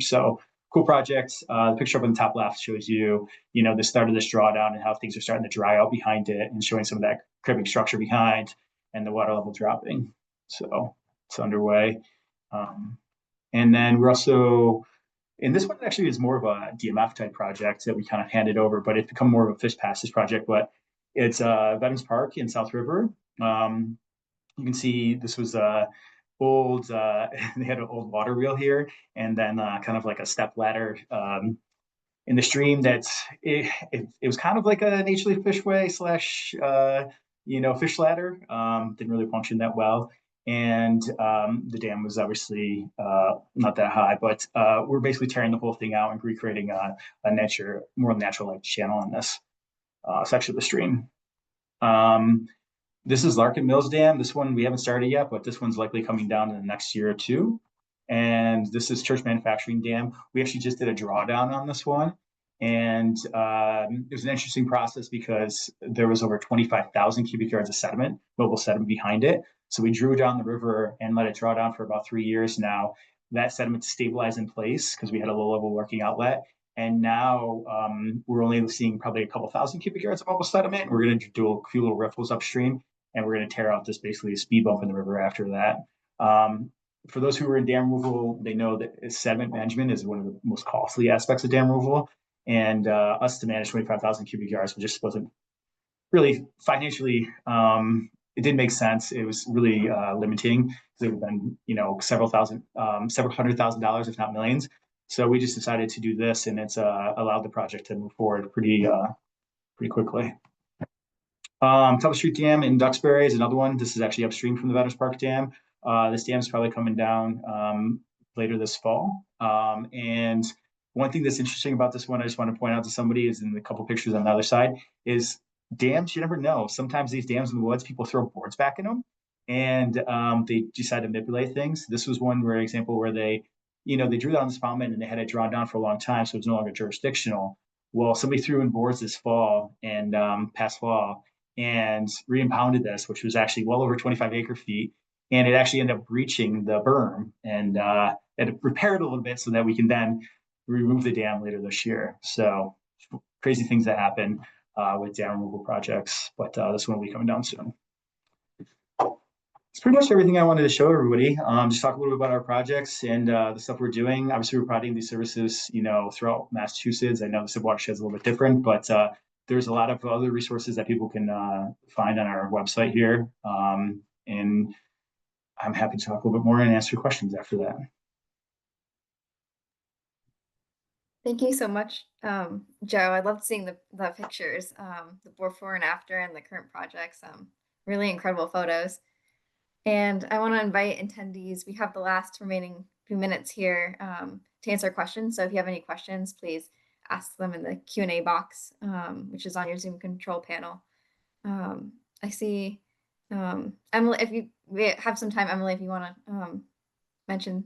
Speaker 4: So cool projects. The picture up on the top left shows you, the start of this drawdown and how things are starting to dry out behind it and showing some of that cribbing structure behind and the water level dropping. So it's underway. And then we're also, and this one actually is more of a DMF type project that we kind of handed over, but it's become more of a fish passage project, but it's Veterans Park in South River. You can see this was old, they had an old water wheel here, and then kind of like a step ladder in the stream that's, it was kind of like a naturally fishway slash, fish ladder. Didn't really function that well. And the dam was obviously not that high, but we're basically tearing the whole thing out and recreating a more natural like channel in this section of the stream. This is Larkin Mills Dam. This one we haven't started yet, but this one's likely coming down in the next year or two. And this is Church Manufacturing Dam. We actually just did a drawdown on this one. And it was an interesting process because there was over 25,000 cubic yards of sediment, mobile sediment behind it. So we drew down the river and let it draw down for about 3 years now. That sediment stabilized in place because we had a low level working outlet. And now we're only seeing probably a couple thousand cubic yards of mobile sediment. We're going to do a few little riffles upstream, and we're going to tear out this basically a speed bump in the river after that. For those who are in dam removal, they know that sediment management is one of the most costly aspects of dam removal. And us to manage 25,000 cubic yards just wasn't really financially, it didn't make sense. It was really limiting. It would have been, several $100,000, if not millions. So we just decided to do this, and it's allowed the project to move forward pretty quickly. Tuttle Street Dam in Duxbury is another one. This is actually upstream from the Veterans Park Dam. This dam is probably coming down later this fall. And one thing that's interesting about this one, I just want to point out to somebody, is in the couple pictures on the other side, is dams, you never know. Sometimes these dams in the woods, people throw boards back in them, and they decide to manipulate things. This was one example where they drew down this spoutment and they had it drawn down for a long time, so it's no longer jurisdictional. Well, somebody threw in boards this fall and past fall and re-impounded this, which was actually well over 25 acre feet. And it actually ended up breaching the berm and repaired a little bit so that we can then remove the dam later this year. So crazy things that happen with dam removal projects, but this one will be coming down soon. It's pretty much everything I wanted to show everybody. Just talk a little bit about our projects and the stuff we're doing. Obviously, we're providing these services, throughout Massachusetts. I know the watershed is a little bit different, but there's a lot of other resources that people can find on our website here. And I'm happy to talk a little bit more and answer your questions after that.
Speaker 1: Thank you so much, Joe. I loved seeing the pictures, the before and after, and the current projects. Really incredible photos. And I want to invite attendees. We have the last remaining few minutes here to answer questions. So if you have any questions, please ask them in the Q&A box, which is on your Zoom control panel. I see Emily, if we have some time, Emily, if you want to mention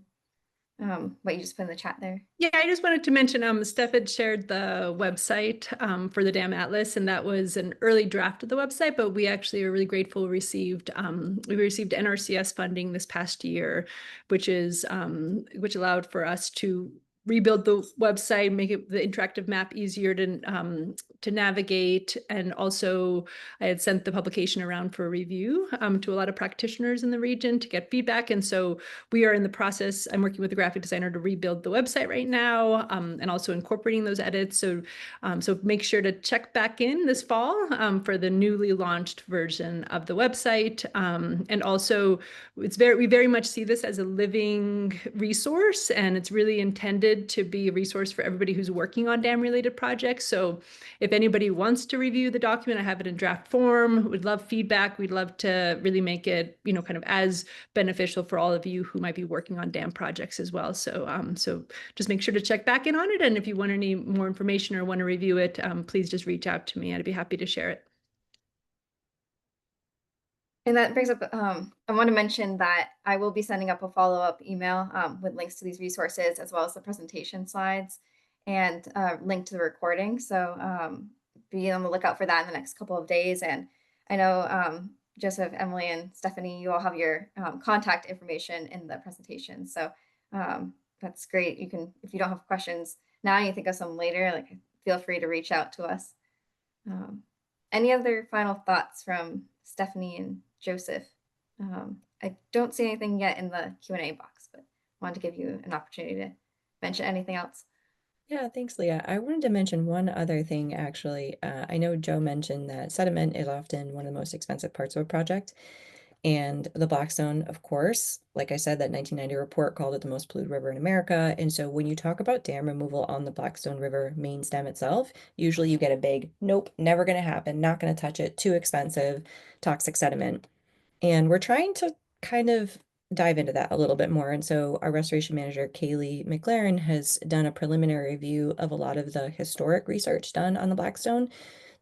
Speaker 1: what you just put in the chat there.
Speaker 3: Yeah, I just wanted to mention, Steph had shared the website for the Dam Atlas, and that was an early draft of the website, but we actually are really grateful we received NRCS funding this past year, which allowed for us to rebuild the website, make it the interactive map easier to navigate. And also I had sent the publication around for review to a lot of practitioners in the region to get feedback. And so we are in the process, I'm working with the graphic designer to rebuild the website right now, and also incorporating those edits. So make sure to check back in this fall for the newly launched version of the website. And also we very much see this as a living resource, and it's really intended to be a resource for everybody who's working on dam related projects. So if anybody wants to review the document, I have it in draft form. We'd love feedback. We'd love to really make it, kind of as beneficial for all of you who might be working on dam projects as well. So just make sure to check back in on it. And if you want any more information or want to review it, please just reach out to me. I'd be happy to share it.
Speaker 1: And that brings up, I want to mention that I will be sending up a follow-up email with links to these resources, as well as the presentation slides and link to the recording. So be on the lookout for that in the next couple of days. And I know Joseph, Emily, and Stephanie, you all have your contact information in the presentation. So that's great. You can, if you don't have questions now, you think of some later, feel free to reach out to us. Any other final thoughts from Stephanie and Joseph? I don't see anything yet in the Q&A box, but wanted to give you an opportunity to mention anything else.
Speaker 2: Yeah, thanks, Leah. I wanted to mention one other thing, actually. I know Joe mentioned that sediment is often one of the most expensive parts of a project. And the Blackstone, of course, like I said, that 1990 report called it the most polluted river in America. And so when you talk about dam removal on the Blackstone River main stem itself, usually you get a big, nope, never going to happen, not going to touch it, too expensive, toxic sediment. And we're trying to kind of dive into that a little bit more. And so our restoration manager, Kaylee McLaren, has done a preliminary review of a lot of the historic research done on the Blackstone.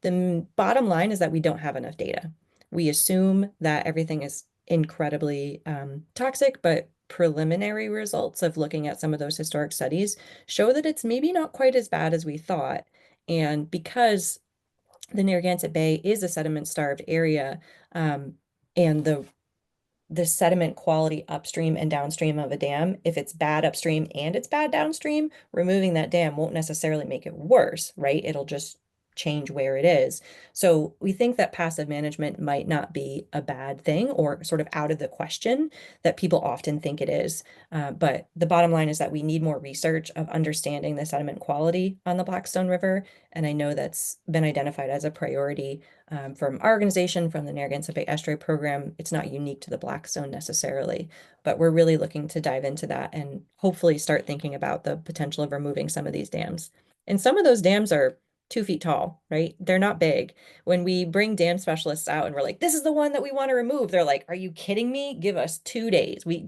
Speaker 2: The bottom line is that we don't have enough data. We assume that everything is incredibly toxic, but preliminary results of looking at some of those historic studies show that it's maybe not quite as bad as we thought. And because the Narragansett Bay is a sediment-starved area, and the sediment quality upstream and downstream of a dam, if it's bad upstream and it's bad downstream, removing that dam won't necessarily make it worse, right? It'll just change where it is. So we think that passive management might not be a bad thing or sort of out of the question that people often think it is. But the bottom line is that we need more research of understanding the sediment quality on the Blackstone River. And I know that's been identified as a priority from our organization, from the Narragansett Bay Estuary Program. It's not unique to the Blackstone necessarily, but we're really looking to dive into that and hopefully start thinking about the potential of removing some of these dams. And some of those dams are 2 feet tall, right? They're not big. When we bring dam specialists out and we're like, this is the one that we want to remove, they're like, are you kidding me? Give us 2 days. We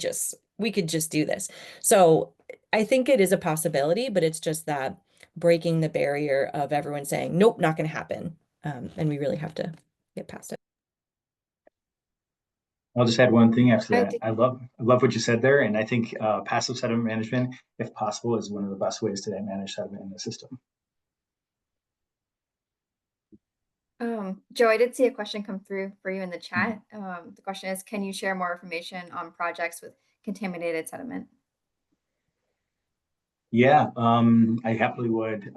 Speaker 2: could just do this. So I think it is a possibility, but it's just that breaking the barrier of everyone saying, nope, not going to happen. And we really have to get past it.
Speaker 4: I'll just add one thing after
Speaker 1: I
Speaker 4: that.
Speaker 1: did-
Speaker 4: I love what you said there, and I think passive sediment management, if possible, is one of the best ways to manage sediment in the system.
Speaker 1: Joe, I did see a question come through for you in the chat. The question is, can you share more information on projects with contaminated sediment?
Speaker 4: Yeah, I happily would.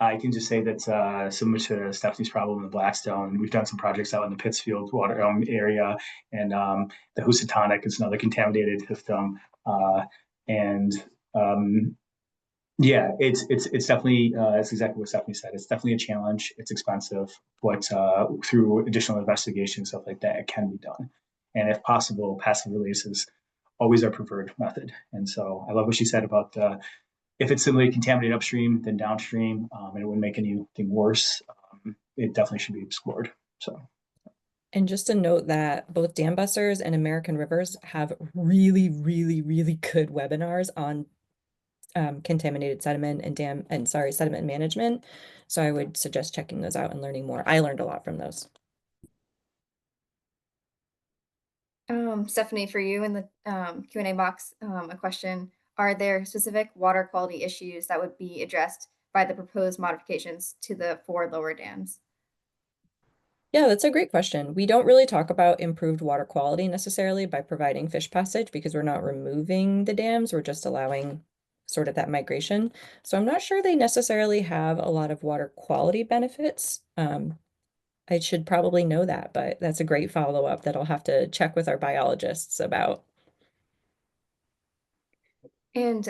Speaker 4: I can just say that similar to Stephanie's problem in Blackstone, we've done some projects out in the Pittsfield water area, and the Housatonic is another contaminated system. And yeah, it's definitely it's exactly what Stephanie said. It's definitely a challenge. It's expensive, but through additional investigation, stuff like that, it can be done. And if possible, passive release is always our preferred method. And so I love what she said about if it's simply contaminated upstream than downstream, and it wouldn't make anything worse. It definitely should be explored. So.
Speaker 2: And just to note that both Dam Busters and American Rivers have really, really, really good webinars on contaminated sediment and sediment management. So I would suggest checking those out and learning more. I learned a lot from those.
Speaker 1: Stephanie, for you in the Q&A box, a question. Are there specific water quality issues that would be addressed by the proposed modifications to the 4 lower dams?
Speaker 2: Yeah, that's a great question. We don't really talk about improved water quality necessarily by providing fish passage because we're not removing the dams, we're just allowing sort of that migration. So I'm not sure they necessarily have a lot of water quality benefits. I should probably know that, but that's a great follow-up that I'll have to check with our biologists about.
Speaker 1: And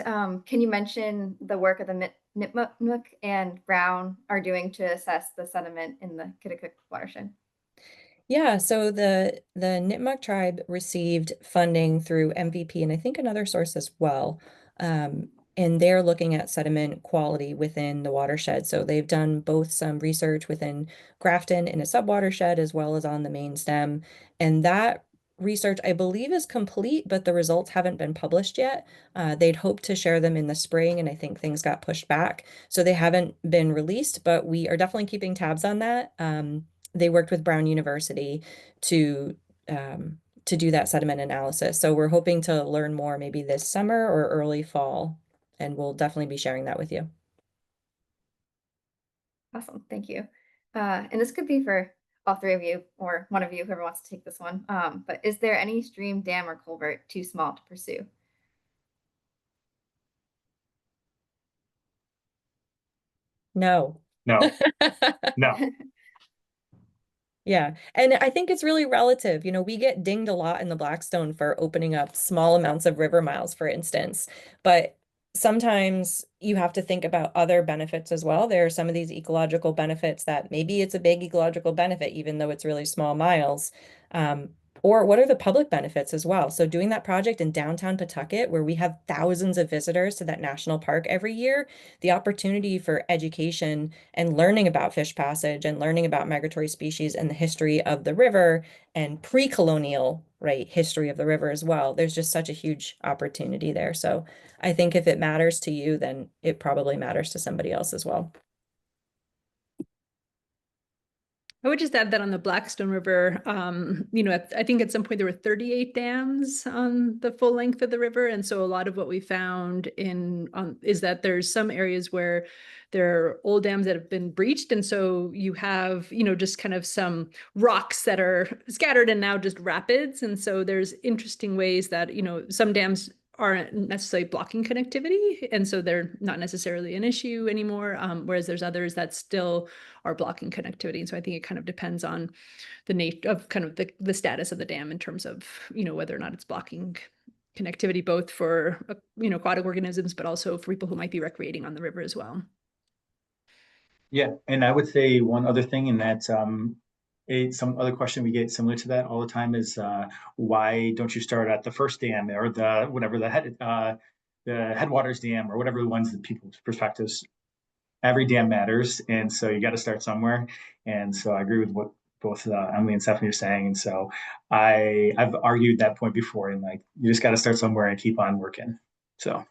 Speaker 1: can you mention the work of the Nipmuc and Brown are doing to assess the sediment in the Kittacuck watershed?
Speaker 2: Yeah, so the Nipmuc tribe received funding through MVP and I think another source as well. And they're looking at sediment quality within the watershed. So they've done both some research within Grafton in a subwatershed as well as on the main stem. And that research, I believe, is complete, but the results haven't been published yet. They'd hoped to share them in the spring, and I think things got pushed back. So they haven't been released, but we are definitely keeping tabs on that. They worked with Brown University to do that sediment analysis. So we're hoping to learn more maybe this summer or early fall, and we'll definitely be sharing that with you.
Speaker 1: Awesome, thank you. And this could be for all 3 of you or one of you, whoever wants to take this one. But is there any stream, dam, or culvert too small to pursue?
Speaker 2: No.
Speaker 4: No. No.
Speaker 2: Yeah. And I think it's really relative. You know, we get dinged a lot in the Blackstone for opening up small amounts of river miles, for instance. But sometimes you have to think about other benefits as well. There are some of these ecological benefits that maybe it's a big ecological benefit, even though it's really small miles. Or what are the public benefits as well? So doing that project in downtown Pawtucket, where we have thousands of visitors to that national park every year, the opportunity for education and learning about fish passage and learning about migratory species and the history of the river and pre-colonial, right, history of the river as well. There's just such a huge opportunity there. So I think if it matters to you, then it probably matters to somebody else as well.
Speaker 3: I would just add that on the Blackstone River, I think at some point there were 38 dams on the full length of the river. And so a lot of what we found is that there's some areas where there are old dams that have been breached. And so you have, just kind of some rocks that are scattered and now just rapids. And so there's interesting ways that, some dams aren't necessarily blocking connectivity, and so they're not necessarily an issue anymore, whereas there's others that still are blocking connectivity. And so I think it kind of depends on the nature of kind of the status of the dam in terms of, whether or not it's blocking connectivity, both for, aquatic organisms, but also for people who might be recreating on the river as well.
Speaker 4: Yeah, and I would say one other thing in that some other question we get similar to that all the time is why don't you start at the first dam or the headwaters dam or whatever the ones that people's perspectives. Every dam matters, and so you got to start somewhere. And so I agree with what both Emily and Stephanie are saying. And so I've argued that point before, and like you just got to start somewhere and keep on working. So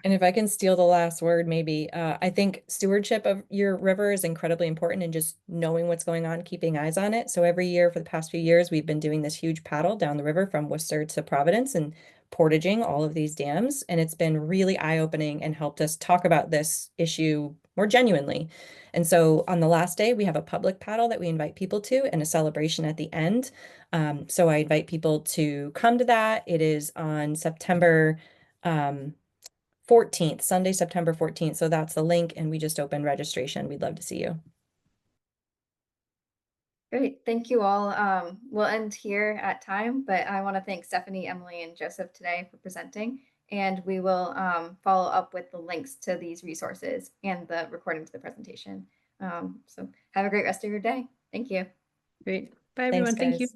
Speaker 2: And if I can steal the last word, maybe, I think stewardship of your river is incredibly important and just knowing what's going on, keeping eyes on it. So every year for the past few years, we've been doing this huge paddle down the river from Worcester to Providence and portaging all of these dams. And it's been really eye-opening and helped us talk about this issue more genuinely. And so on the last day, we have a public paddle that we invite people to and a celebration at the end. So I invite people to come to that. It is on September 14th, Sunday, September 14th. So that's the link, and we just opened registration. We'd love to see you.
Speaker 1: Great, thank you all. We'll end here at time, but I want to thank Stephanie, Emily, and Joseph today for presenting. And we will follow up with the links to these resources and the recording to the presentation. So have a great rest of your day. Thank you.
Speaker 3: Great. Bye, everyone.
Speaker 2: Thanks,
Speaker 3: Thank you.
Speaker 2: guys.